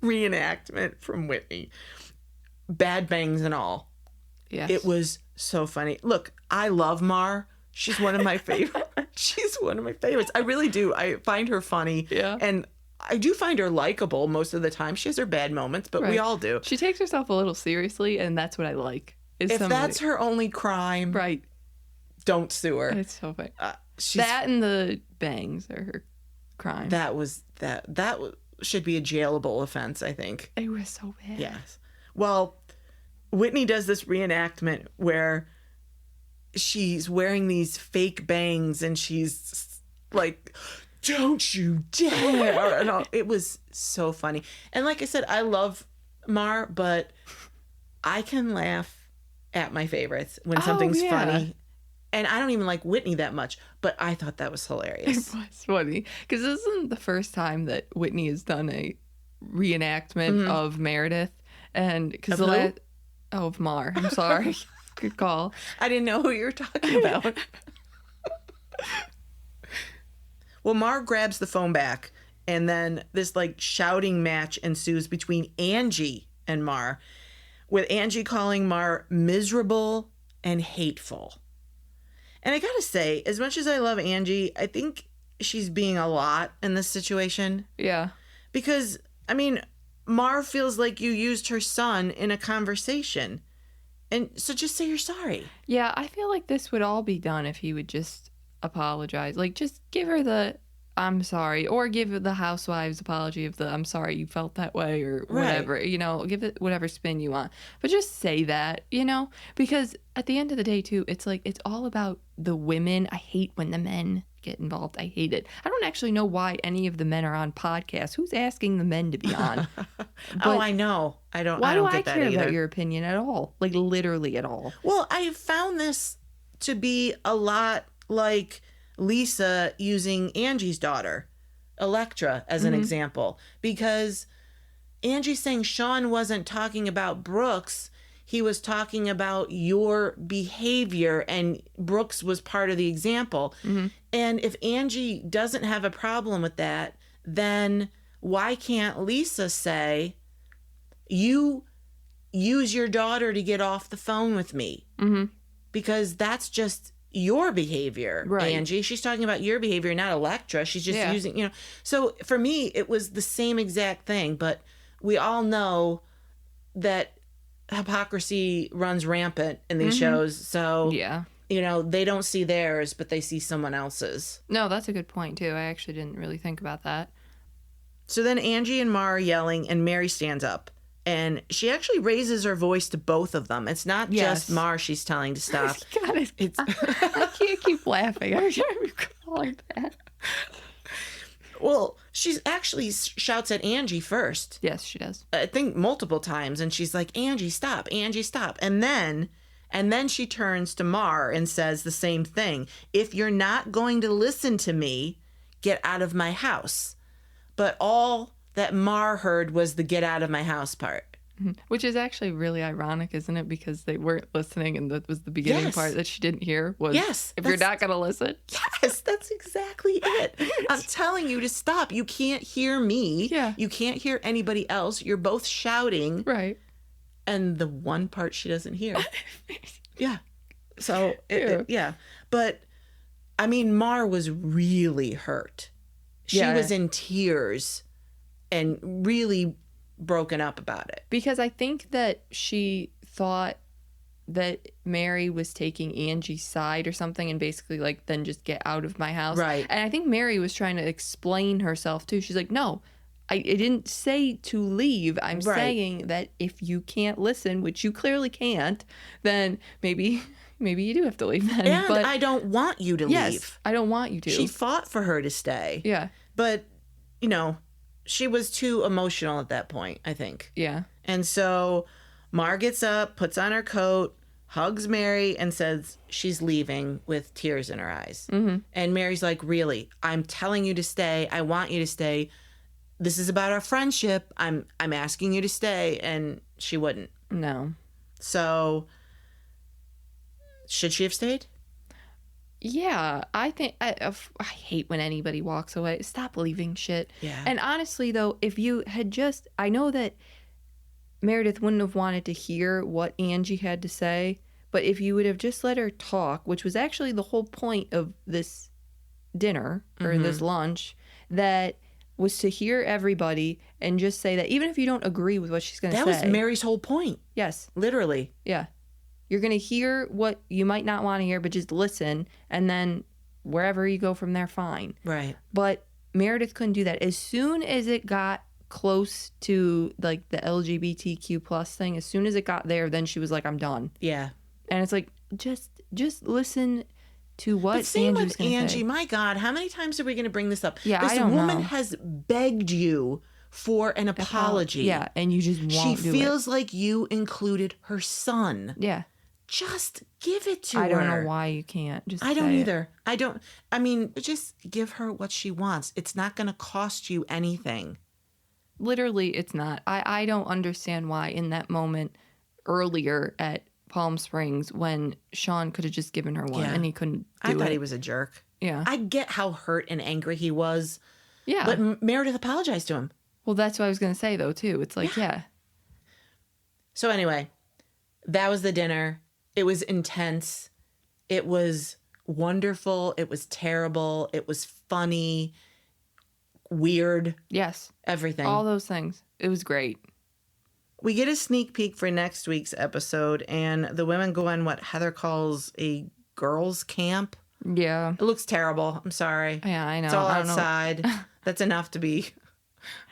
reenactment from Whitney. Bad bangs and all. Yes. It was so funny. Look, I love Mar. She's one of my favorites. She's one of my favorites. I really do. I find her funny. Yeah. And I do find her likable most of the time. She has her bad moments, but we all do. She takes herself a little seriously, and that's what I like. If that's her only crime, right, don't sue her. It's so funny. That and the bangs are her crime. That should be a jailable offense, I think. They were so bad. Yes. Well, Whitney does this reenactment where she's wearing these fake bangs and she's like, don't you dare. And it was so funny. And like I said, I love Mar, but I can laugh at my favorites when something's funny. And I don't even like Whitney that much, but I thought that was hilarious. It was funny. Because this isn't the first time that Whitney has done a reenactment of Meredith. And because of Mar. I'm sorry. Good call. I didn't know who you were talking about. Well, Mar grabs the phone back, and then this like shouting match ensues between Angie and Mar, with Angie calling Mar miserable and hateful. And I gotta say, as much as I love Angie, I think she's being a lot in this situation. Yeah. Because, I mean, Mar feels like you used her son in a conversation. And so just say you're sorry. Yeah, I feel like this would all be done if he would just apologize. Like, just give her the I'm sorry, or give the Housewives apology of the I'm sorry you felt that way, or whatever. Right. You know, give it whatever spin you want. But just say that, you know, because at the end of the day, too, it's like it's all about the women. I hate when the men get involved. I hate it. I don't actually know why any of the men are on podcasts. Who's asking the men to be on? I know. I don't. Why I don't do get I care that about your opinion at all? Like literally at all. Well, I found this to be a lot like Lisa using Angie's daughter, Electra, as an example, because Angie's saying Sean wasn't talking about Brooks. He was talking about your behavior, and Brooks was part of the example. Mm-hmm. And if Angie doesn't have a problem with that, then why can't Lisa say, you use your daughter to get off the phone with me? Mm-hmm. Because that's just your behavior, right. Angie. She's talking about your behavior, not Electra. She's just using, you know. So for me, it was the same exact thing. But we all know that hypocrisy runs rampant in these shows. So, you know, they don't see theirs, but they see someone else's. No, that's a good point, too. I actually didn't really think about that. So then Angie and Ma are yelling, and Mary stands up. And she actually raises her voice to both of them. It's not just Mar she's telling to stop. I can't keep laughing. I can't recall like that. Well, she actually shouts at Angie first. Yes, she does. I think multiple times. And she's like, Angie, stop. Angie, stop. And then she turns to Mar and says the same thing. If you're not going to listen to me, get out of my house. But all that Mar heard was the get out of my house part. Which is actually really ironic, isn't it? Because they weren't listening, and that was the beginning part that she didn't hear was, if you're not going to listen. Yes, that's exactly it. I'm telling you to stop. You can't hear me. Yeah. You can't hear anybody else. You're both shouting. Right. And the one part she doesn't hear. Yeah. So, But, I mean, Mar was really hurt. She was in tears and really broken up about it. Because I think that she thought that Mary was taking Angie's side or something, and basically like, then just get out of my house. Right. And I think Mary was trying to explain herself too. She's like, no, I didn't say to leave. I'm saying that if you can't listen, which you clearly can't, then maybe you do have to leave then. And I don't want you to leave. I don't want you to. She fought for her to stay. Yeah. But, you know, she was too emotional at that point, I think. Yeah. And so Mar gets up, puts on her coat, hugs Mary, and says she's leaving with tears in her eyes. Mm-hmm. And Mary's like, really, I'm telling you to stay. I want you to stay. This is about our friendship. I'm asking you to stay. And she wouldn't. No. So should she have stayed? Yeah, I think I hate when anybody walks away. Stop leaving shit. Yeah. And honestly, though, if you had just, I know that Meredith wouldn't have wanted to hear what Angie had to say, but if you would have just let her talk, which was actually the whole point of this dinner or this lunch, that was to hear everybody and just say that even if you don't agree with what she's going to say. That was Mary's whole point. Yes. Literally. Yeah. You're going to hear what you might not want to hear, but just listen. And then wherever you go from there, fine. Right. But Meredith couldn't do that. As soon as it got close to like the LGBTQ plus thing, as soon as it got there, then she was like, I'm done. Yeah. And it's like, just listen to what But same Angie's with going to Angie. say. My God, how many times are we going to bring this up? Yeah, this I don't woman know. has begged you for an apology. Yeah, and you just won't She do feels like you included her son. it. Yeah. Just give it to her. I don't know why you can't. Just I don't say it. either. I mean, just give her what she wants. It's not going to cost you anything. Literally, it's not. I don't understand why in that moment earlier at Palm Springs when Sean could have just given her one Yeah. and he couldn't do I thought it. he was a jerk. Yeah. I get how hurt and angry he was. Yeah. But Meredith apologized to him. Well, that's what I was going to say, though, too. It's like, yeah. So anyway, that was the dinner. It was intense. It was wonderful. It was terrible. It was funny, weird, Yes. everything. All those things. It was great. We get a sneak peek for next week's episode, and the women go on what Heather calls a girls' camp. Yeah. It looks terrible. I'm sorry. Yeah, I know. It's all I don't know. outside. That's enough to be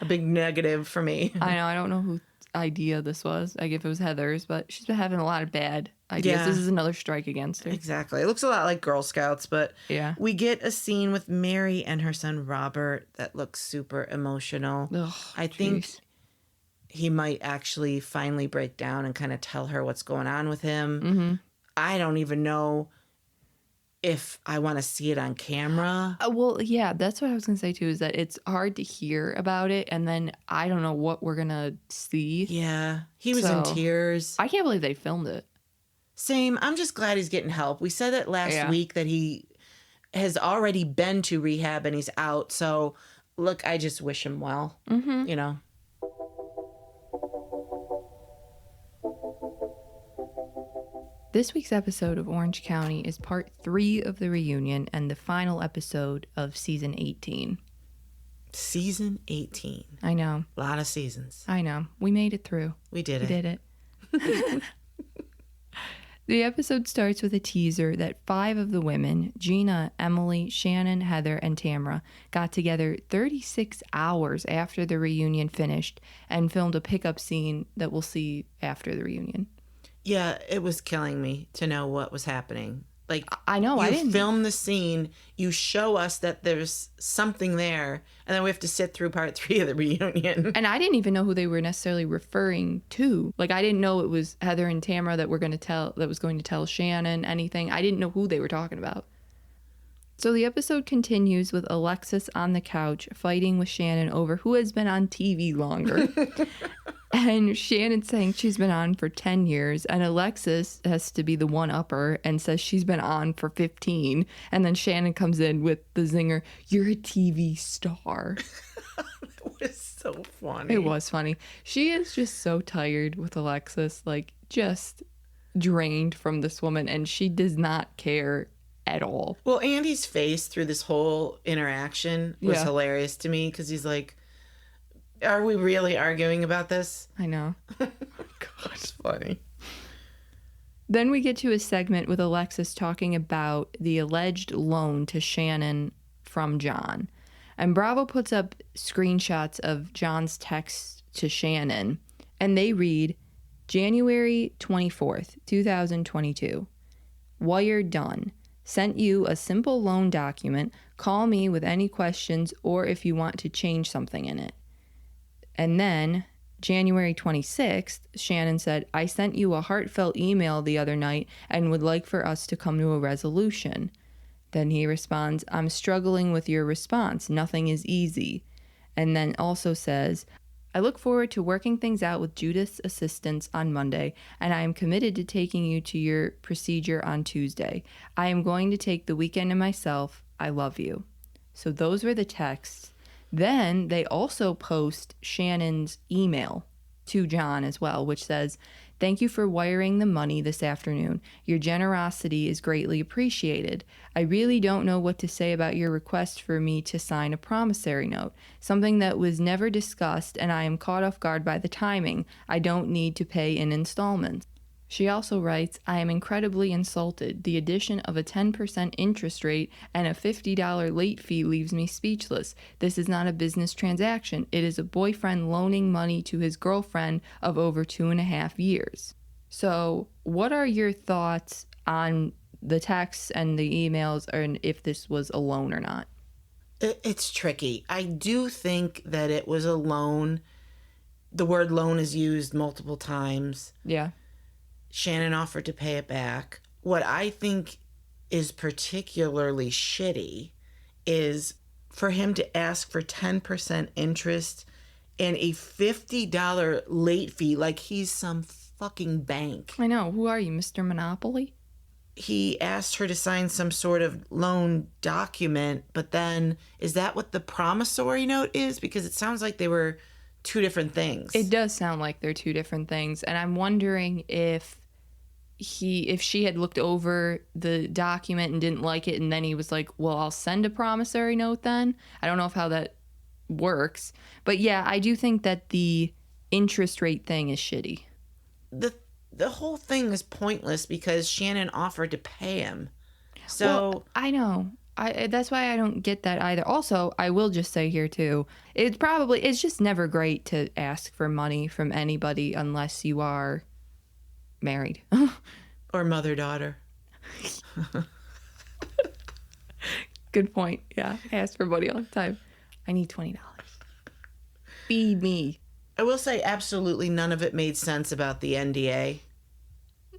a big negative for me. I know. I don't know whose idea this was. Like if it was Heather's, but she's been having a lot of bad ideas. Yeah. This is another strike against her. Exactly. It looks a lot like Girl Scouts, but Yeah. we get a scene with Mary and her son Robert that looks super emotional. Ugh, I think jeez. he might actually finally break down and kind of tell her what's going on with him. Mm-hmm. I don't even know if I want to see it on camera. Well, yeah, that's what I was going to say too, is that it's hard to hear about it. And then I don't know what we're going to see. Yeah. He was in So- tears. I can't believe they filmed it. Same. I'm just glad he's getting help. We said it last Yeah. week that he has already been to rehab and he's out. So, look, I just wish him well. Mm-hmm. You know? This week's episode of Orange County is part 3 of the reunion and the final episode of season 18. Season 18. I know. A lot of seasons. I know. We made it through. We did We it. did it. The episode starts with a teaser that 5 of the women, Gina, Emily, Shannon, Heather, and Tamara, got together 36 hours after the reunion finished and filmed a pickup scene that we'll see after the reunion. Yeah, it was killing me to know what was happening. Like, I know, I you didn't. film the scene, you show us that there's something there, and then we have to sit through part 3 of the reunion. And I didn't even know who they were necessarily referring to. Like, I didn't know it was Heather and Tamara that was going to tell Shannon anything. I didn't know who they were talking about. So the episode continues with Alexis on the couch fighting with Shannon over who has been on TV longer. And Shannon saying she's been on for 10 years, and Alexis has to be the one-upper and says she's been on for 15. And then Shannon comes in with the zinger, "You're a TV star." It was so funny. It was funny. She is just so tired with Alexis, like just drained from this woman, and she does not care at all. Well, Andy's face through this whole interaction was Yeah. hilarious to me because he's like, are we really arguing about this? I know. God, it's funny. Then we get to a segment with Alexis talking about the alleged loan to Shannon from John. And Bravo puts up screenshots of John's text to Shannon, and they read, January 24th, 2022. Wire done. Sent you a simple loan document. Call me with any questions or if you want to change something in it. And then January 26th, Shannon said, I sent you a heartfelt email the other night and would like for us to come to a resolution. Then he responds, I'm struggling with your response. Nothing is easy. And then also says, I look forward to working things out with Judith's assistance on Monday, and I am committed to taking you to your procedure on Tuesday. I am going to take the weekend to myself. I love you. So those were the texts. Then they also post Shannon's email to John as well, which says, Thank you for wiring the money this afternoon. Your generosity is greatly appreciated. I really don't know what to say about your request for me to sign a promissory note, something that was never discussed, and I am caught off guard by the timing. I don't need to pay in installments. She also writes, I am incredibly insulted. The addition of a 10% interest rate and a $50 late fee leaves me speechless. This is not a business transaction. It is a boyfriend loaning money to his girlfriend of over 2.5 years. So, what are your thoughts on the texts and the emails, and if this was a loan or not? It's tricky. I do think that it was a loan. The word loan is used multiple times. Yeah. Shannon offered to pay it back. What I think is particularly shitty is for him to ask for 10% interest and a $50 late fee like he's some fucking bank. I know. Who are you, Mr. Monopoly? He asked her to sign some sort of loan document, but then is that what the promissory note is? Because it sounds like they were two different things. It does sound like they're two different things. And I'm wondering if she had looked over the document and didn't like it, and then he was like, well, I'll send a promissory note then. I don't know how that works. But yeah, I do think that the interest rate thing is shitty. The whole thing is pointless because Shannon offered to pay him. So well, I know. That's why I don't get that either. Also, I will just say here too, it's just never great to ask for money from anybody unless you are married. Or mother-daughter. Good point. Yeah, I ask for money all the time. I need $20. Feed me. I will say absolutely none of it made sense about the NDA.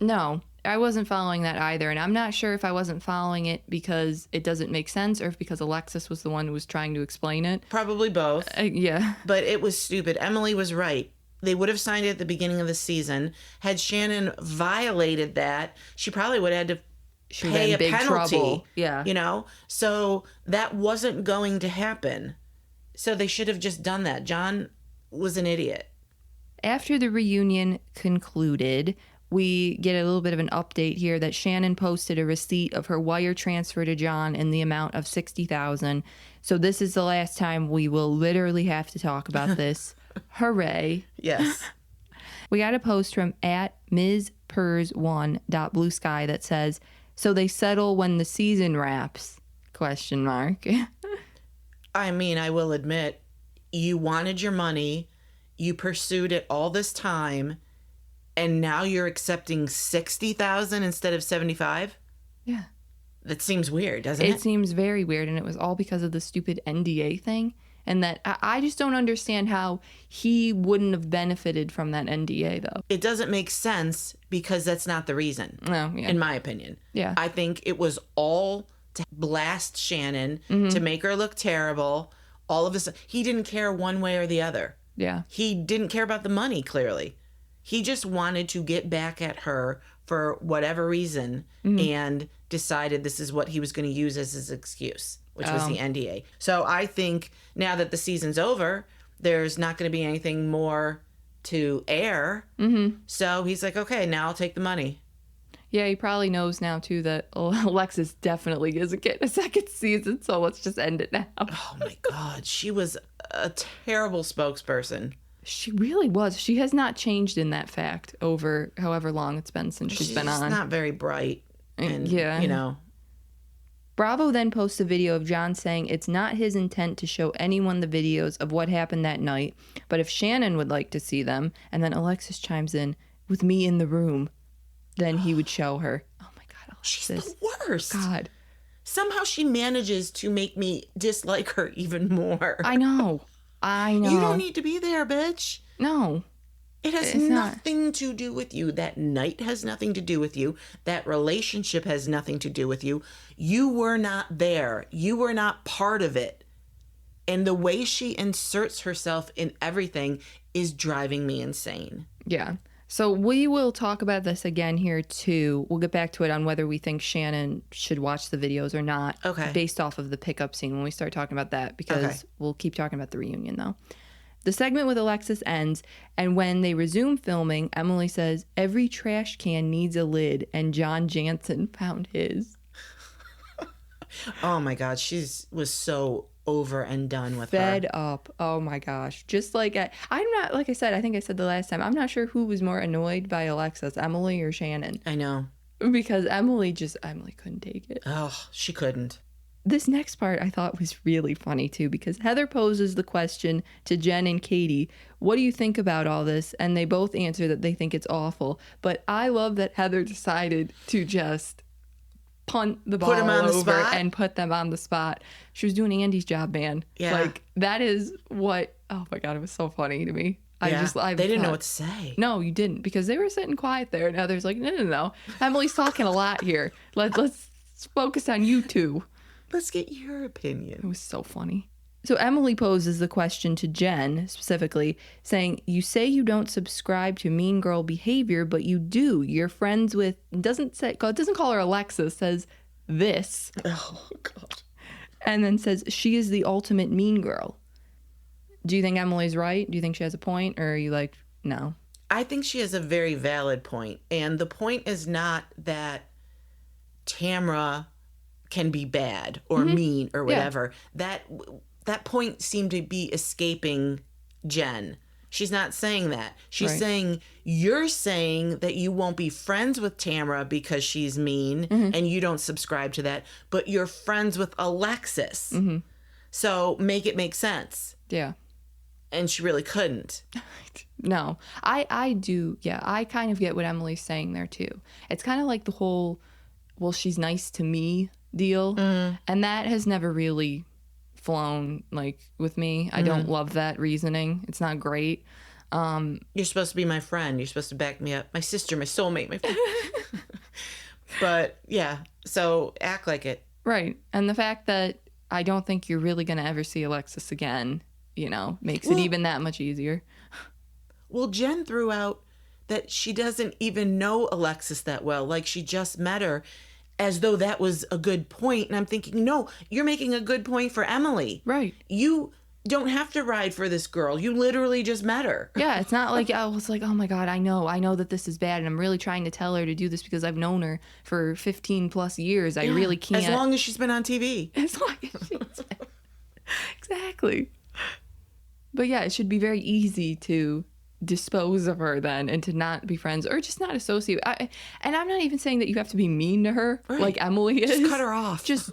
No, I wasn't following that either. And I'm not sure if I wasn't following it because it doesn't make sense or if because Alexis was the one who was trying to explain it. Probably both. Yeah. But it was stupid. Emily was right. They would have signed it at the beginning of the season. Had Shannon violated that, she probably would have had to pay a penalty. Trouble. Yeah. You know? So that wasn't going to happen. So they should have just done that. John was an idiot. After the reunion concluded, we get a little bit of an update here that Shannon posted a receipt of her wire transfer to John in the amount of $60,000. So this is the last time we will literally have to talk about this. Hooray. Yes. We got a post from @MsPers1.bluesky that says, so they settle when the season wraps? ? I mean, I will admit, you wanted your money, you pursued it all this time, and now you're accepting $60,000 instead of $75,000? Yeah. That seems weird, doesn't it? It seems very weird, and it was all because of the stupid NDA thing. And that I just don't understand how he wouldn't have benefited from that NDA, though. It doesn't make sense because that's not the reason, in my opinion. Yeah. I think it was all to blast Shannon, to make her look terrible. All of this. He didn't care one way or the other. Yeah. He didn't care about the money, clearly. He just wanted to get back at her for whatever reason and decided this is what he was going to use as his excuse, which was the NDA. So I think now that the season's over, there's not going to be anything more to air. So he's like, okay, now I'll take the money. Yeah, he probably knows now, too, that Alexis definitely isn't getting a second season, so let's just end it now. Oh, my God. She was a terrible spokesperson. She really was. She has not changed in that fact over however long it's been since she's been on. She's not very bright. And, you know. Bravo then posts a video of John saying it's not his intent to show anyone the videos of what happened that night, but if Shannon would like to see them, and then Alexis chimes in, with me in the room, then he would show her. Oh my God, Alexis. She's the worst. God. Somehow she manages to make me dislike her even more. I know. You don't need to be there, bitch. No. It has nothing to do with you. That night has nothing to do with you. That relationship has nothing to do with you. You were not there. You were not part of it. And the way she inserts herself in everything is driving me insane. Yeah. So we will talk about this again here too. We'll get back to it on whether we think Shannon should watch the videos or not. Okay. Based off of the pickup scene when we start talking about that, because we'll keep talking about the reunion though. The segment with Alexis ends, and when they resume filming, Emily says, "Every trash can needs a lid," and John Jansen found his. Oh my God, was so over and done with her. Fed up. Oh my gosh. Just like, I'm not, like I said, I think I said the last time, I'm not sure who was more annoyed by Alexis, Emily or Shannon. I know. Because Emily couldn't take it. Oh, she couldn't. This next part I thought was really funny too, because Heather poses the question to Jen and Katie, "What do you think about all this?" And they both answer that they think it's awful. But I love that Heather decided to just punt the ball over and put them on the spot. She was doing Andy's job, man. Yeah. Like, that is what, oh my God, it was so funny to me. Yeah. They didn't know what to say. No, you didn't, because they were sitting quiet there, and Heather's like, no. Emily's talking a lot here. Let's focus on you two. Let's get your opinion. It was so funny. So Emily poses the question to Jen, specifically, saying, "You say you don't subscribe to mean girl behavior, but you do. You're friends with," it doesn't call her Alexis, says this. Oh, God. And then says, "She is the ultimate mean girl." Do you think Emily's right? Do you think she has a point? Or are you like, no? I think she has a very valid point. And the point is not that Tamara can be bad or mean or whatever. Yeah. That point seemed to be escaping Jen. She's not saying that. She's saying, you're saying that you won't be friends with Tamara because she's mean and you don't subscribe to that, but you're friends with Alexis. So make it make sense. Yeah. And she really couldn't. No, I do. Yeah, I kind of get what Emily's saying there too. It's kind of like the whole, well, she's nice to me deal. And that has never really flown like with me. I don't love that reasoning. It's not great. You're supposed to be my friend. You're supposed to back me up. My sister, my soulmate, my friend. But yeah, so act like it. Right. And the fact that I don't think you're really going to ever see Alexis again, makes it even that much easier. Well, Jen threw out that she doesn't even know Alexis that well. Like, she just met her, as though that was a good point. And I'm thinking, no, you're making a good point for Emily. Right. You don't have to ride for this girl. You literally just met her. Yeah, it's not like, oh my God, I know that this is bad, and I'm really trying to tell her to do this because I've known her for 15 plus years. I really can't. As long as she's been on TV. As long as she's been. Exactly. But yeah, it should be very easy to dispose of her then and to not be friends or just not associate. And I'm not even saying that you have to be mean to her like Emily is. Just cut her off. Just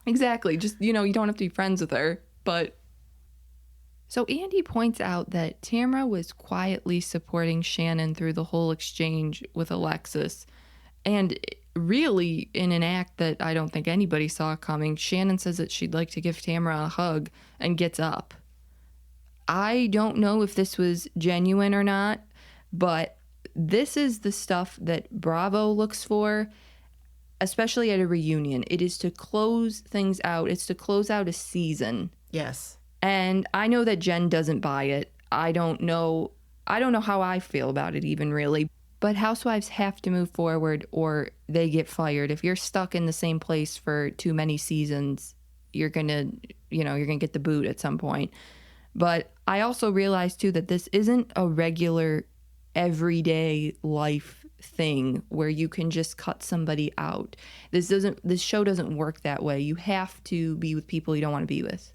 exactly. Just, you don't have to be friends with her. But so Andy points out that Tamara was quietly supporting Shannon through the whole exchange with Alexis. And really, in an act that I don't think anybody saw coming, Shannon says that she'd like to give Tamara a hug and gets up. I don't know if this was genuine or not, but this is the stuff that Bravo looks for, especially at a reunion. It is to close things out. It's to close out a season. Yes. And I know that Jen doesn't buy it. I don't know how I feel about it even, really. But housewives have to move forward or they get fired. If you're stuck in the same place for too many seasons, you're going to get the boot at some point. But I also realized too that this isn't a regular everyday life thing where you can just cut somebody out. This show doesn't work that way. You have to be with people you don't want to be with.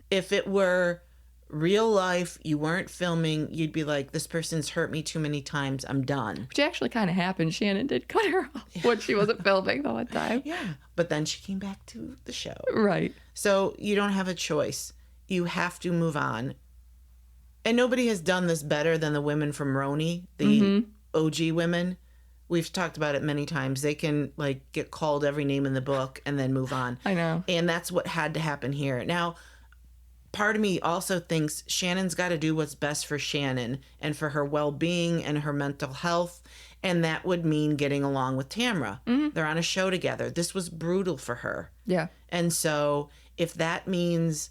If it were real life, you weren't filming, you'd be like, this person's hurt me too many times, I'm done. Which actually kind of happened. Shannon did cut her off when she wasn't filming the one time. Yeah, but then she came back to the show. Right. So you don't have a choice. You have to move on. And nobody has done this better than the women from RHONY, the OG women. We've talked about it many times. They can get called every name in the book and then move on. I know. And that's what had to happen here. Now, part of me also thinks Shannon's got to do what's best for Shannon and for her well-being and her mental health. And that would mean getting along with Tamara. They're on a show together. This was brutal for her. Yeah. And so if that means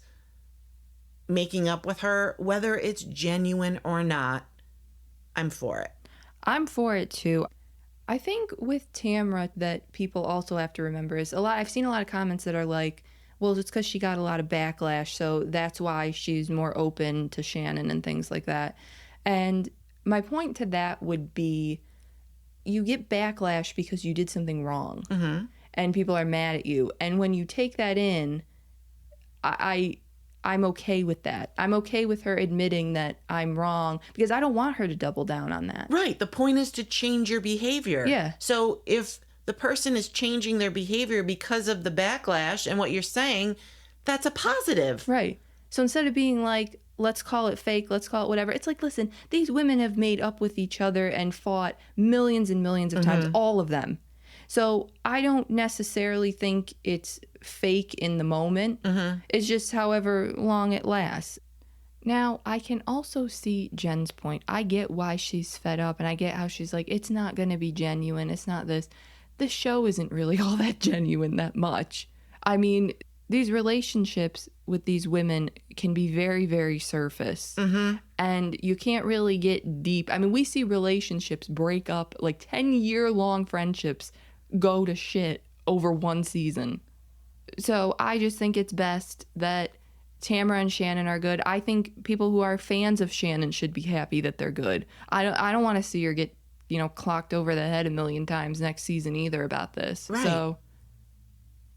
making up with her, whether it's genuine or not, I'm for it. I'm for it too. I think with Tamara that people also have to remember is I've seen a lot of comments that are like, well, it's because she got a lot of backlash, so that's why she's more open to Shannon and things like that. And my point to that would be, you get backlash because you did something wrong, and people are mad at you. And when you take that in, I'm okay with that. I'm okay with her admitting that I'm wrong, because I don't want her to double down on that. Right. The point is to change your behavior. Yeah. So if the person is changing their behavior because of the backlash and what you're saying, that's a positive. Right. So instead of being like, let's call it fake, let's call it whatever, it's like, listen, these women have made up with each other and fought millions and millions of times, all of them. So I don't necessarily think it's fake in the moment. It's just however long it lasts. Now, I can also see Jen's point. I get why she's fed up, and I get how she's like, it's not going to be genuine. It's not this. The show isn't really all that genuine that much. I mean, these relationships with these women can be very, very surface. And you can't really get deep. I mean, we see relationships break up, like 10-year-long friendships go to shit over one season. So I just think it's best that Tamara and Shannon are good. I think people who are fans of Shannon should be happy that they're good. I don't want to see her get, clocked over the head a million times next season either about this. Right.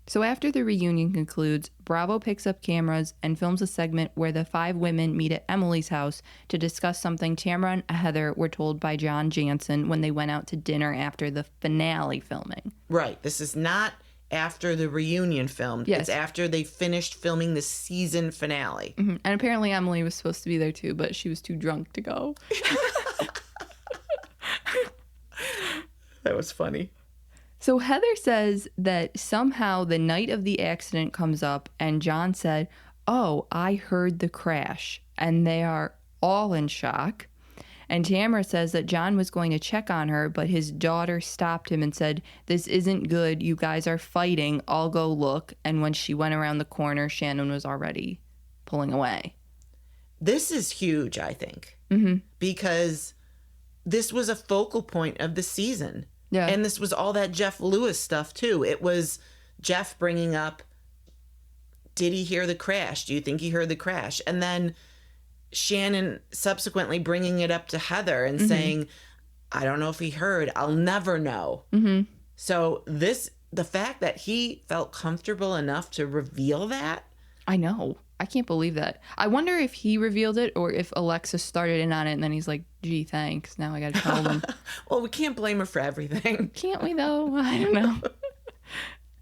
So after the reunion concludes, Bravo picks up cameras and films a segment where the 5 women meet at Emily's house to discuss something Tamara and Heather were told by John Jansen when they went out to dinner after the finale filming. Right. This is not after the reunion filmed. Yes. It's after they finished filming the season finale. And apparently Emily was supposed to be there too, but she was too drunk to go. That was funny. So Heather says that somehow the night of the accident comes up and John said, "Oh, I heard the crash." And they are all in shock. And Tamara says that John was going to check on her, but his daughter stopped him and said, "This isn't good. You guys are fighting. I'll go look." And when she went around the corner, Shannon was already pulling away. This is huge, I think, because this was a focal point of the season. Yeah. And this was all that Jeff Lewis stuff, too. It was Jeff bringing up, did he hear the crash? Do you think he heard the crash? And then Shannon subsequently bringing it up to Heather and saying, I don't know if he heard. I'll never know. So the fact that he felt comfortable enough to reveal that. I know. I can't believe that. I wonder if he revealed it or if Alexis started in on it and then he's like, gee, thanks. Now I got to tell them. Well, we can't blame her for everything. Can't we, though? I don't know.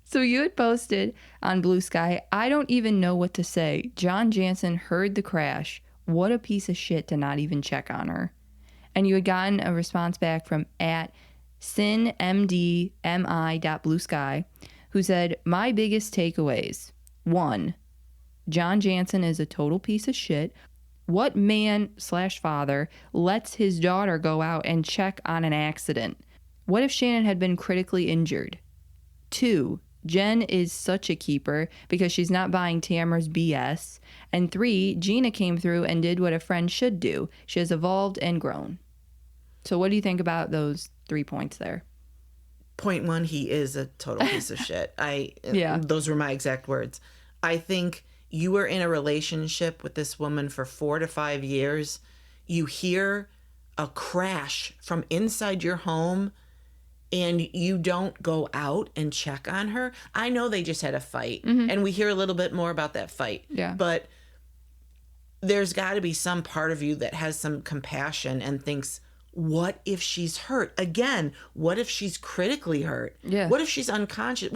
So you had posted on Blue Sky, "I don't even know what to say. John Jansen heard the crash. What a piece of shit to not even check on her." And you had gotten a response back from @sinmdmi.bluesky, who said, "My biggest takeaways. 1, John Jansen is a total piece of shit. What man/father lets his daughter go out and check on an accident? What if Shannon had been critically injured? 2, Jen is such a keeper because she's not buying Tamara's BS. And 3, Gina came through and did what a friend should do. She has evolved and grown." So what do you think about those 3 points there? Point 1, he is a total piece of shit. Yeah. Those were my exact words. I think you were in a relationship with this woman for 4 to 5 years. You hear a crash from inside your home and you don't go out and check on her. I know they just had a fight and we hear a little bit more about that fight. Yeah. But there's got to be some part of you that has some compassion and thinks, what if she's hurt? Again, what if she's critically hurt? Yeah. What if she's unconscious?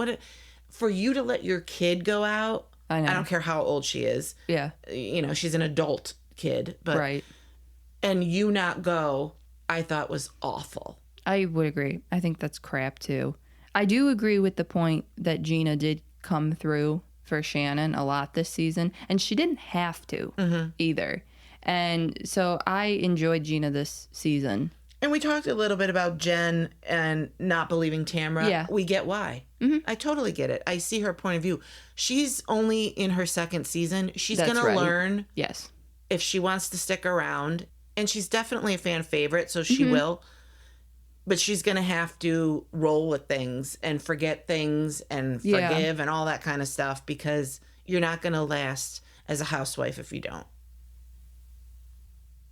For you to let your kid go out, I know. I don't care how old she is. Yeah. She's an adult kid. But Right. And you not go, I thought was awful. I would agree. I think that's crap too. I do agree with the point that Gina did come through for Shannon a lot this season, and she didn't have to either. And so I enjoyed Gina this season. And we talked a little bit about Jen and not believing Tamara. Yeah. We get why. I totally get it. I see her point of view. She's only in her 2nd season. She's going to learn Yes. if she wants to stick around. And she's definitely a fan favorite, so she will. But she's going to have to roll with things and forget things and forgive and all that kind of stuff because you're not going to last as a housewife if you don't.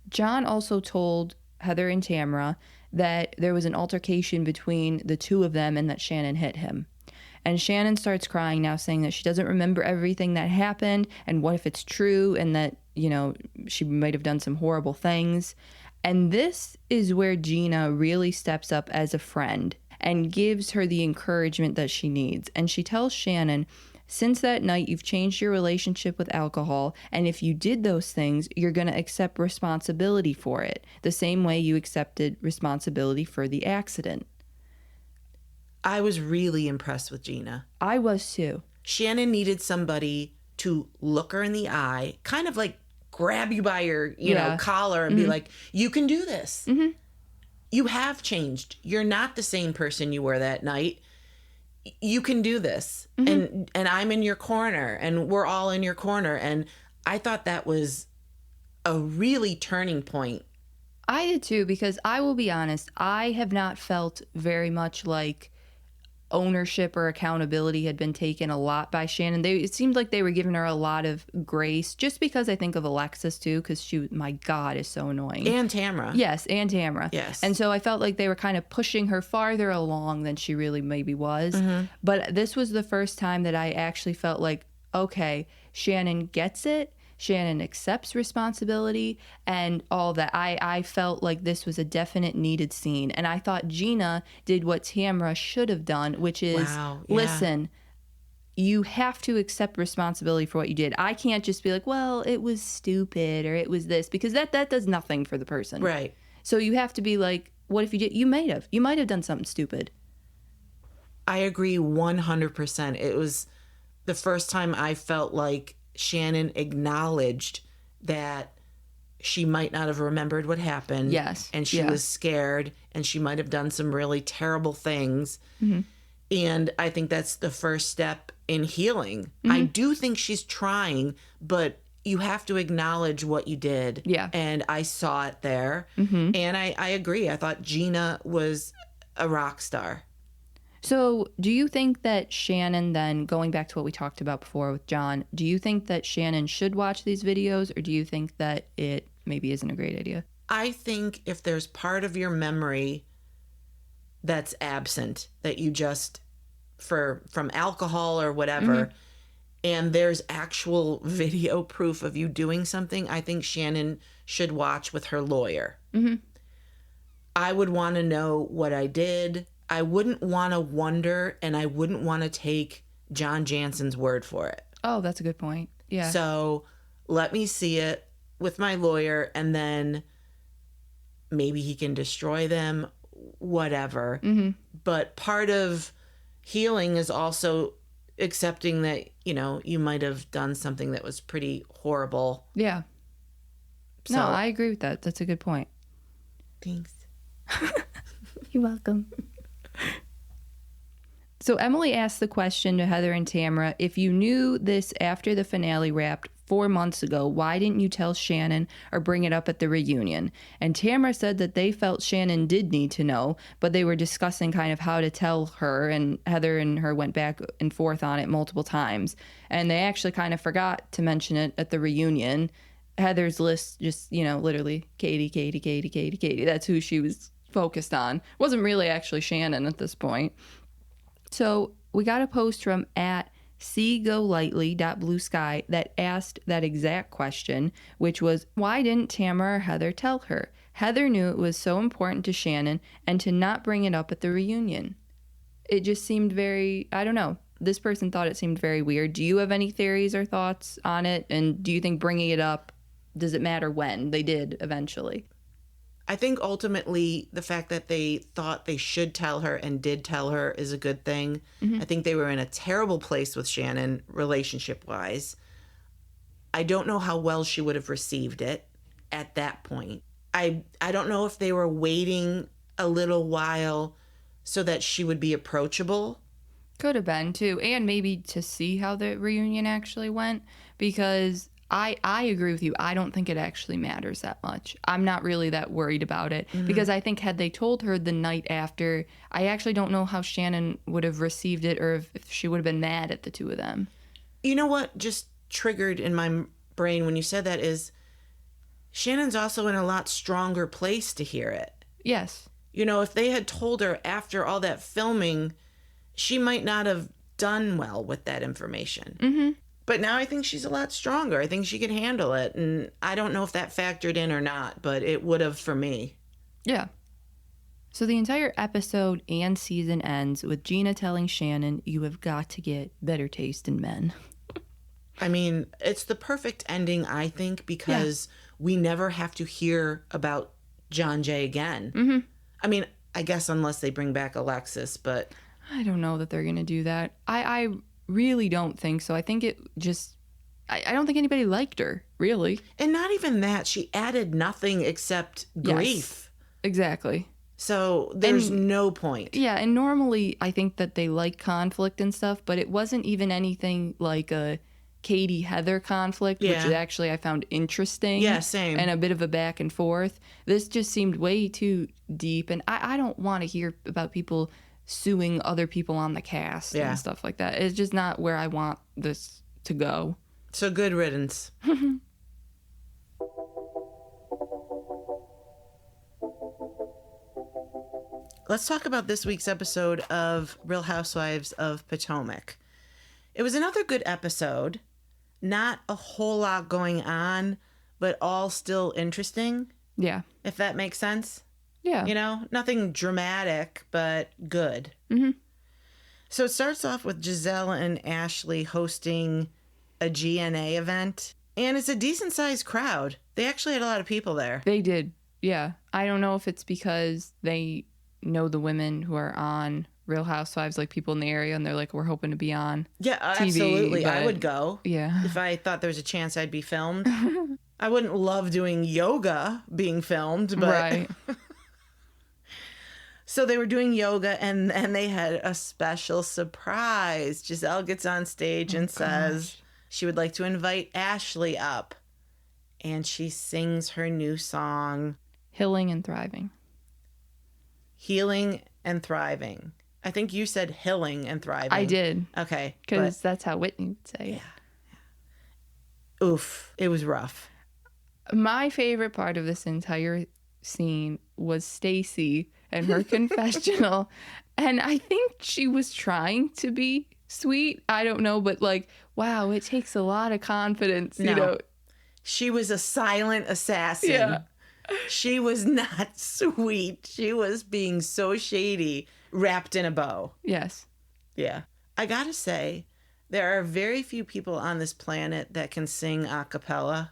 John also told Heather and Tamara that there was an altercation between the two of them and that Shannon hit him. And Shannon starts crying now, saying that she doesn't remember everything that happened, and what if it's true, and that, you know, she might have done some horrible things. And this is where Gina really steps up as a friend and gives her the encouragement that she needs. And she tells Shannon, since that night, you've changed your relationship with alcohol, and if you did those things, you're going to accept responsibility for it, the same way you accepted responsibility for the accident. I was really impressed with Gina. I was too. Shannon needed somebody to look her in the eye, kind of like grab you by your, you know, collar and be like, you can do this. You have changed. You're not the same person you were that night. You can do this. And I'm in your corner, and we're all in your corner. And I thought that was a really turning point. I did too, because I will be honest, I have not felt very much like ownership or accountability had been taken a lot by Shannon. It seemed like they were giving her a lot of grace, just because I think of Alexis too, because she, my God, is so annoying. And Tamara. Yes, and Tamara. Yes. And so I felt like they were kind of pushing her farther along than she really maybe was. But this was the first time that I actually felt like, okay, Shannon gets it. Shannon accepts responsibility and all that. I felt like this was a definite needed scene. And I thought Gina did what Tamara should have done, which is, listen, you have to accept responsibility for what you did. I can't just be like, well, it was stupid or it was this, because that does nothing for the person. Right. So you have to be like, what if you did? You might have done something stupid. I agree 100%. It was the first time I felt like Shannon acknowledged that she might not have remembered what happened. Yes. And she was scared, and she might have done some really terrible things. And I think that's the first step in healing. I do think she's trying, but you have to acknowledge what you did. Yeah. And I saw it there. And I agree. I thought Gina was a rock star. So do you think that Shannon, then, going back to what we talked about before with John, do you think that Shannon should watch these videos, or do you think that it maybe isn't a great idea? I think if there's part of your memory that's absent, that you just, from alcohol or whatever, and there's actual video proof of you doing something, I think Shannon should watch with her lawyer. I would want to know what I did. I wouldn't want to wonder, and I wouldn't want to take John Jansen's word for it. Oh, that's a good point. Yeah. So let me see it with my lawyer, and then maybe he can destroy them, whatever. But part of healing is also accepting that, you know, you might have done something that was pretty horrible. Yeah. So, no, I agree with that. That's a good point. Thanks. You're welcome. So Emily asked the question to Heather and Tamara, if you knew this after the finale wrapped 4 months ago, why didn't you tell Shannon or bring it up at the reunion? And Tamara said that they felt Shannon did need to know, but they were discussing kind of how to tell her, and Heather and her went back and forth on it multiple times. And they actually kind of forgot to mention it at the reunion. Heather's list just, you know, literally Katie, Katie, Katie, Katie, Katie. That's who she was focused on. Wasn't really actually Shannon at this point. So we got a post from @seagolightly.bluesky that asked that exact question, which was, why didn't Tamara or Heather tell her? Heather knew it was so important to Shannon, and to not bring it up at the reunion. It just seemed very, I don't know. This person thought it seemed very weird. Do you have any theories or thoughts on it? And do you think bringing it up, does it matter when? They did eventually. I think ultimately the fact that they thought they should tell her and did tell her is a good thing. I think they were in a terrible place with Shannon relationship-wise. I don't know how well she would have received it at that point. I don't know if they were waiting a little while so that she would be approachable. Could have been, too. And maybe to see how the reunion actually went, because I agree with you. I don't think it actually matters that much. I'm not really that worried about it, because I think had they told her the night after, I actually don't know how Shannon would have received it, or if she would have been mad at the two of them. You know what? Just triggered in my brain when you said that is Shannon's also in a lot stronger place to hear it. Yes. You know, if they had told her after all that filming, she might not have done well with that information. Mm-hmm. But now I think she's a lot stronger. I think she can handle it. And I don't know if that factored in or not, but it would have for me. Yeah. So the entire episode and season ends with Gina telling Shannon, "You have got to get better taste in men." I mean, it's the perfect ending, I think, because we never have to hear about John Jay again. Mm-hmm. I mean, I guess unless they bring back Alexis, but... I don't know that they're going to do that. I really don't think so. I think it just... I don't think anybody liked her, really. And not even that. She added nothing except grief. Yes, exactly. So there's no point. Yeah, and normally I think that they like conflict and stuff, but it wasn't even anything like a Katie Heather conflict, which actually I found interesting. Yeah, same. And a bit of a back and forth. This just seemed way too deep, and I don't want to hear about people suing other people on the cast and stuff like that. It's just not where I want this to go. So good riddance. Let's talk about this week's episode of Real Housewives of Potomac. It was another good episode. Not a whole lot going on, but all still interesting. Yeah. If that makes sense. Yeah. You know, nothing dramatic, but good. Mm-hmm. So it starts off with Giselle and Ashley hosting a GNA event. And it's a decent-sized crowd. They actually had a lot of people there. They did. Yeah. I don't know if it's because they know the women who are on Real Housewives, like people in the area, and they're like, we're hoping to be on Yeah, TV, absolutely. but I would go. Yeah. If I thought there was a chance I'd be filmed. I wouldn't love doing yoga being filmed, but... Right. So they were doing yoga, and they had a special surprise. Giselle gets on stage and says she would like to invite Ashley up. And she sings her new song, Healing and Thriving. Healing and Thriving. I think you said Hilling and Thriving. I did. Okay. Because that's how Whitney would say it. Oof. It was rough. My favorite part of this entire scene was Stacy and her confessional. And I think she was trying to be sweet. I don't know, but like, wow, it takes a lot of confidence, you know. She was a silent assassin. Yeah. She was not sweet. She was being so shady, wrapped in a bow. Yes. Yeah. I gotta say, there are very few people on this planet that can sing a cappella.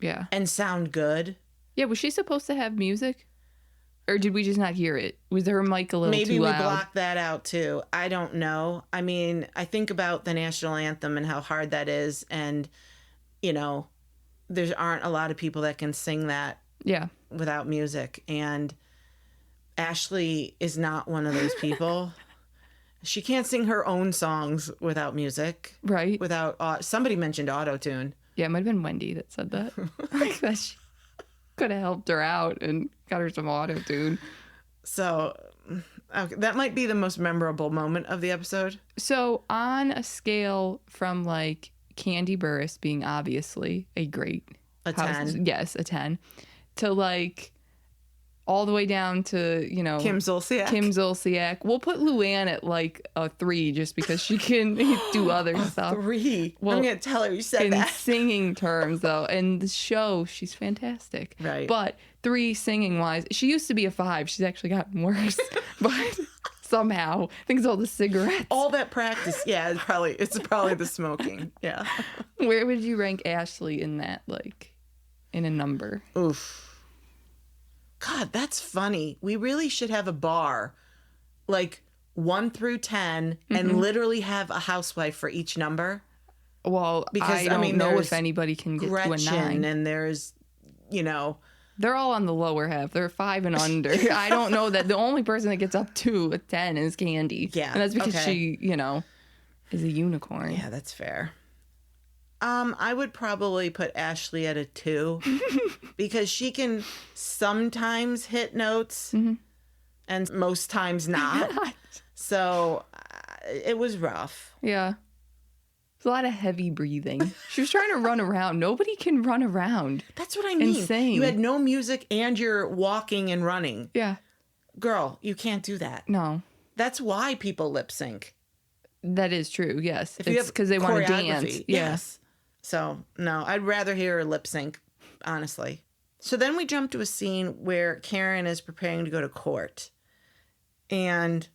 Yeah. And sound good. Yeah, was she supposed to have music? Or did we just not hear it? Was her mic a little Maybe too we loud? blocked that out too. I don't know. I mean, I think about the national anthem and how hard that is. And, you know, there aren't a lot of people that can sing that without music. And Ashley is not one of those people. She can't sing her own songs without music. Right. Without, somebody mentioned auto-tune. Yeah, it might have been Wendy that said that. Like that she could have helped her out and got her some auto-tune. So okay, that might be the most memorable moment of the episode. So on a scale from like Candy Burris being obviously a great a 10. Yes, a 10. To like all the way down to, you know, Kim Zolciak. We'll put Luann at like a 3 just because she can do other stuff. 3. Well, I'm gonna tell her you said in that. In singing terms, though, and the show, she's fantastic. Right. But 3 singing wise, she used to be a 5. She's actually gotten worse. But somehow, I think it's all the cigarettes. All that practice. Yeah, it's probably the smoking. Yeah. Where would you rank Ashley in that, like, in a number? Oof. God, that's funny. We really should have a bar, like 1 through 10, and literally have a housewife for each number. Well, because I don't know if anybody can get Gretchen, to a 9. And there's, you know. They're all on the lower half. They're 5 and under. I don't know that the only person that gets up to a 10 is Candy. Yeah. And that's because she, you know, is a unicorn. Yeah, that's fair. I would probably put Ashley at a 2 because she can sometimes hit notes and most times not. So it was rough. Yeah. It's a lot of heavy breathing. She was trying to run around. Nobody can run around. That's what I mean. Insane. You had no music and you're walking and running. Yeah. Girl, you can't do that. No. That's why people lip sync. That is true, yes. If you It's have because they want to choreography, dance. Yeah. Yes. So, no, I'd rather hear her lip sync, honestly. So then we jump to a scene where Karen is preparing to go to court. And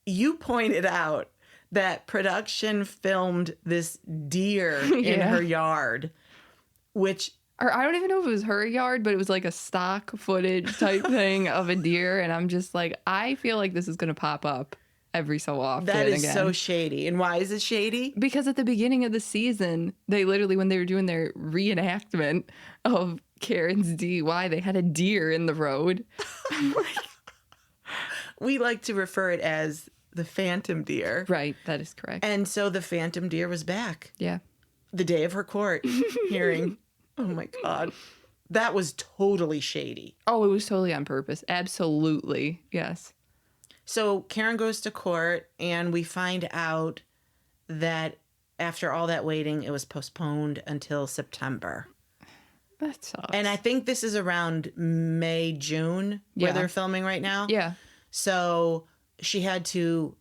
you pointed out that production filmed this deer in her yard, which... Or I don't even know if it was her yard, but it was like a stock footage type thing of a deer. And I'm just like, I feel like this is going to pop up every so often. That is so shady. And why is it shady? Because at the beginning of the season, they literally, when they were doing their reenactment of Karen's DUI, they had a deer in the road. We like to refer it as the phantom deer. Right, that is correct. And so the phantom deer was back. Yeah. The day of her court hearing. Oh my God. That was totally shady. Oh, it was totally on purpose. Absolutely. Yes. So Karen goes to court and we find out that after all that waiting, it was postponed until September. That sucks. And I think this is around May, June, where they're filming right now. Yeah. So she had to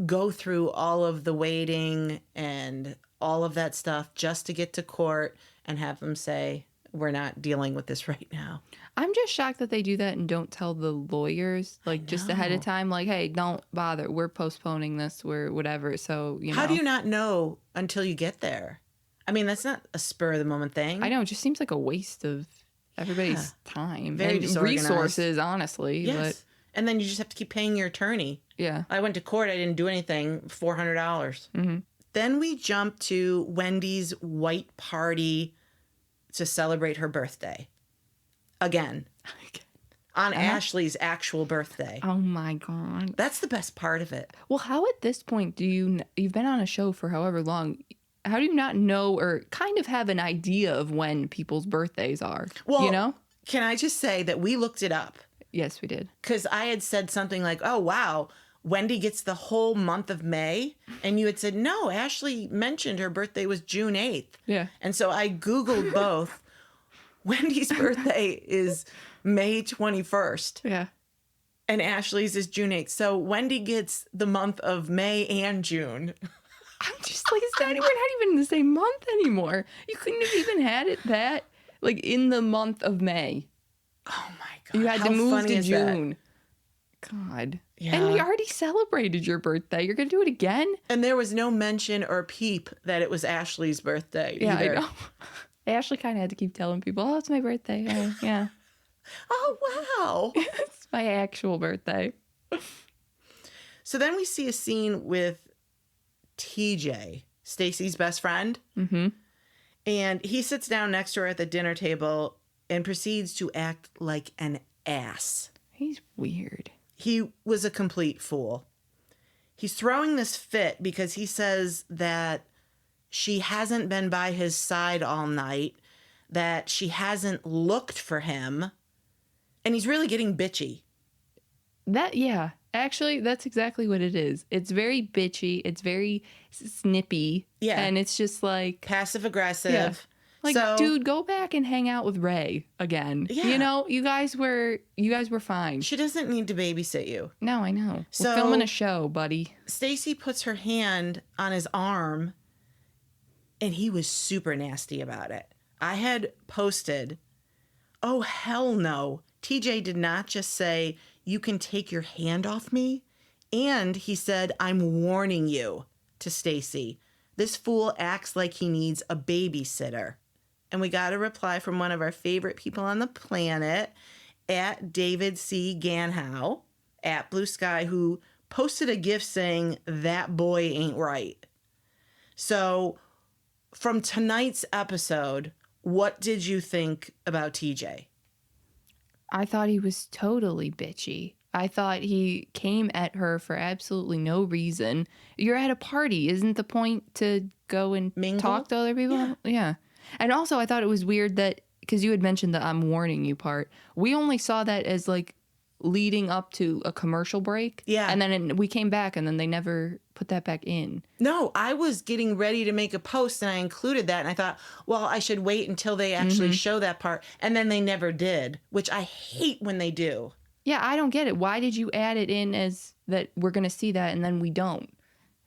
go through all of the waiting and all of that stuff just to get to court and have them say, we're not dealing with this right now. I'm just shocked that they do that and don't tell the lawyers, like, just ahead of time, like, hey, don't bother. We're postponing this. We're whatever. So, you know. How do you not know until you get there? I mean, that's not a spur of the moment thing. I know. It just seems like a waste of everybody's time. Very and disorganized. resources, honestly. Yes. But And then you just have to keep paying your attorney. yeah. I went to court. I didn't do anything. $400. Mm-hmm. Then we jump to Wendy's white party to celebrate her birthday. Again. On Ashley's actual birthday. Oh, my God. That's the best part of it. Well, how at this point do you've been on a show for however long, how do you not know or kind of have an idea of when people's birthdays are? Well, you know? Can I just say that we looked it up? Yes, we did. Because I had said something like, oh, wow, Wendy gets the whole month of May. And you had said, no, Ashley mentioned her birthday was June 8th. Yeah. And so I Googled both. Wendy's birthday is May 21st. Yeah. And Ashley's is June 8th. So Wendy gets the month of May and June. I'm just like, we're not even in the same month anymore. You couldn't have even had it that, like, in the month of May. Oh, my God. You had How to move funny to is that? June. God. Yeah. And we already celebrated your birthday. You're going to do it again? And there was no mention or peep that it was Ashley's birthday Yeah, either. I know. Ashley kind of had to keep telling people, oh, it's my birthday. Yeah. Oh, wow. It's my actual birthday. So then we see a scene with TJ, Stacy's best friend. Mm-hmm. And he sits down next to her at the dinner table and proceeds to act like an ass. He's weird. He was a complete fool. He's throwing this fit because he says that she hasn't been by his side all night, that she hasn't looked for him, and he's really getting bitchy. Yeah. Actually, that's exactly what it is. It's very bitchy. It's very snippy. Yeah. And it's just like... passive-aggressive. Yeah. Like, so, dude, go back and hang out with Ray again. Yeah. You know, you guys were fine. She doesn't need to babysit you. No, I know. So, we're filming a show, buddy. Stacy puts her hand on his arm, and he was super nasty about it. I had posted, oh, hell no. TJ did not just say, you can take your hand off me. And he said, I'm warning you, to Stacy. This fool acts like he needs a babysitter. And we got a reply from one of our favorite people on the planet, at David C. Ganhow, at Blue Sky, who posted a GIF saying, that boy ain't right. So from tonight's episode, what did you think about TJ? I thought he was totally bitchy. I thought he came at her for absolutely no reason. You're at a party. Isn't the point to go and talk to other people? Yeah. And also, I thought it was weird that, because you had mentioned the I'm warning you part, we only saw that as like leading up to a commercial break. Yeah. And then we came back and then they never put that back in. No, I was getting ready to make a post and I included that. And I thought, well, I should wait until they actually show that part. And then they never did, which I hate when they do. Yeah, I don't get it. Why did you add it in as that we're going to see that and then we don't?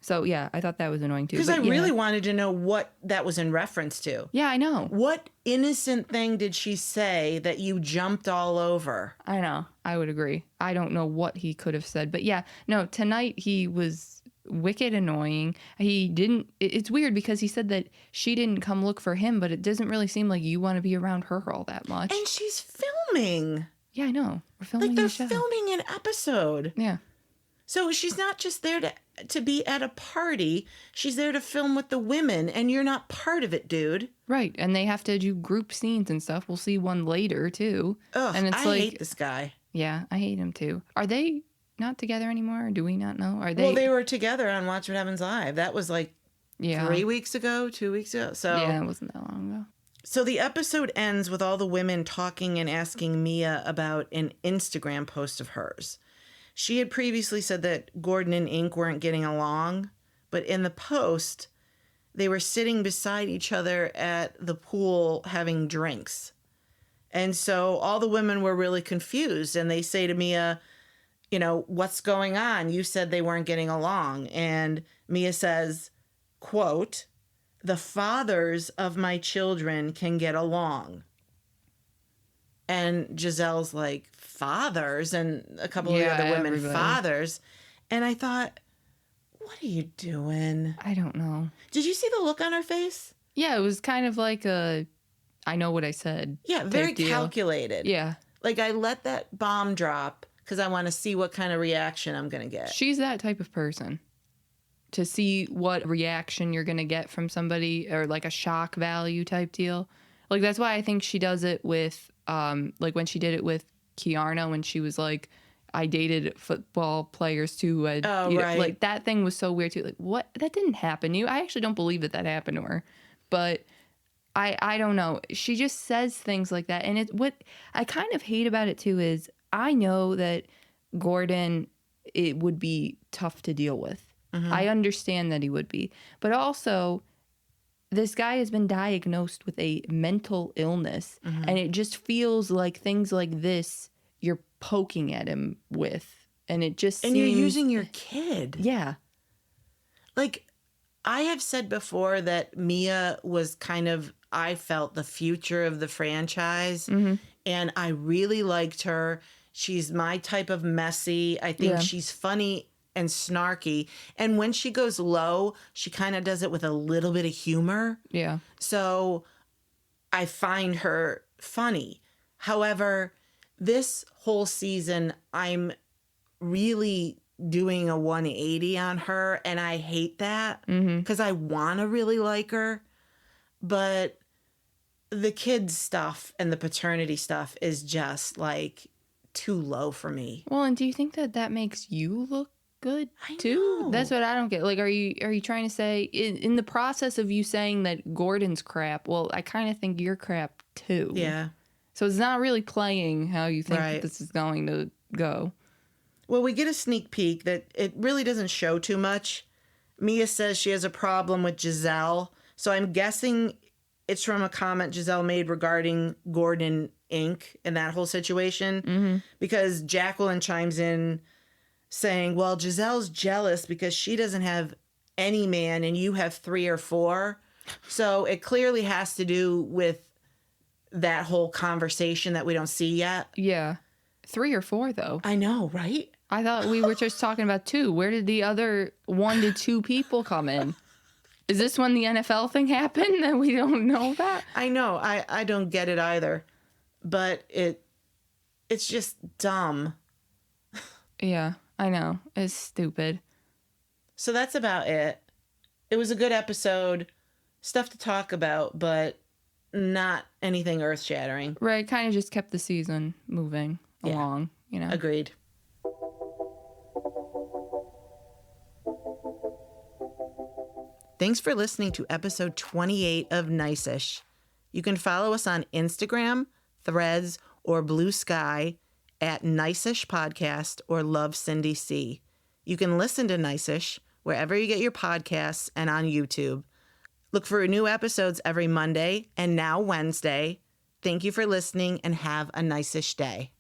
So, yeah, I thought that was annoying too. Because I really wanted to know what that was in reference to. Yeah, I know. What innocent thing did she say that you jumped all over? I know. I would agree. I don't know what he could have said. But yeah, no, tonight he was wicked annoying. He didn't, it's weird because he said that she didn't come look for him, but it doesn't really seem like you want to be around her all that much. And she's filming. Yeah, I know. We're filming Like a show. they're filming an episode. Yeah. So she's not just there to be at a party. She's there to film with the women, and you're not part of it, dude. Right. And they have to do group scenes and stuff. We'll see one later, too. Ugh, and it's I hate this guy. Yeah, I hate him, too. Are they not together anymore? Or do we not know? Are they? Well, they were together on Watch What Happens Live. That was like 3 weeks ago, 2 weeks ago. So yeah, it wasn't that long ago. So the episode ends with all the women talking and asking Mia about an Instagram post of hers. She had previously said that Gordon and Ink weren't getting along, but in the post, they were sitting beside each other at the pool having drinks. And so all the women were really confused, and they say to Mia, you know, what's going on? You said they weren't getting along. And Mia says, quote, the fathers of my children can get along. And Giselle's like, fathers? And a couple of the other women, fathers. And I thought, what are you doing? I don't know. Did you see the look on her face? Yeah, it was kind of like a, I know what I said. Yeah, very calculated. Yeah. Like I let that bomb drop because I want to see what kind of reaction I'm going to get. She's that type of person. To see what reaction you're going to get from somebody or like a shock value type deal. Like that's why I think she does it with, like when she did it with Kiarna when she was like, I dated football players too. Right. Like that thing was so weird too. Like what? That didn't happen to you. I actually don't believe that happened to her. But I don't know. She just says things like that. And what I kind of hate about it too is I know that Gordon, it would be tough to deal with. Mm-hmm. I understand that he would be. But also, this guy has been diagnosed with a mental illness. Mm-hmm. And it just feels like things like this you're poking at him with. And it just seems... And you're using your kid. Yeah. Like, I have said before that Mia was kind of, I felt, the future of the franchise. Mm-hmm. And I really liked her. She's my type of messy. I think she's funny and snarky. And when she goes low, she kind of does it with a little bit of humor. Yeah. So I find her funny. However, this whole season, I'm really doing a 180 on her, and I hate that because I want to really like her. But the kids stuff and the paternity stuff is just like too low for me. Well, and do you think that makes you look good too? That's what I don't get. Like, are you trying to say in the process of you saying that Gordon's crap? Well, I kind of think you're crap too. Yeah. So it's not really playing how you think that this is going to go. Well, we get a sneak peek that it really doesn't show too much. Mia says she has a problem with Giselle, so I'm guessing it's from a comment Giselle made regarding Gordon Inc. and that whole situation, because Jacqueline chimes in saying, well, Giselle's jealous because she doesn't have any man and you have 3 or 4. So it clearly has to do with that whole conversation that we don't see yet. Yeah. 3 or 4, though. I know, right? I thought we were just talking about 2. Where did the other 1 to 2 people come in? Is this when the NFL thing happened that we don't know about? I know. I don't get it either. But it's just dumb. Yeah, I know. It's stupid. So that's about it. It was a good episode. Stuff to talk about, but not anything earth-shattering. Right, kind of just kept the season moving along, you know. Agreed. Thanks for listening to episode 28 of Nice-ish. You can follow us on Instagram, Threads, or Blue Sky at Niceish Podcast or Love Cindy C. You can listen to Niceish wherever you get your podcasts and on YouTube. Look for new episodes every Monday and now Wednesday. Thank you for listening and have a Niceish day.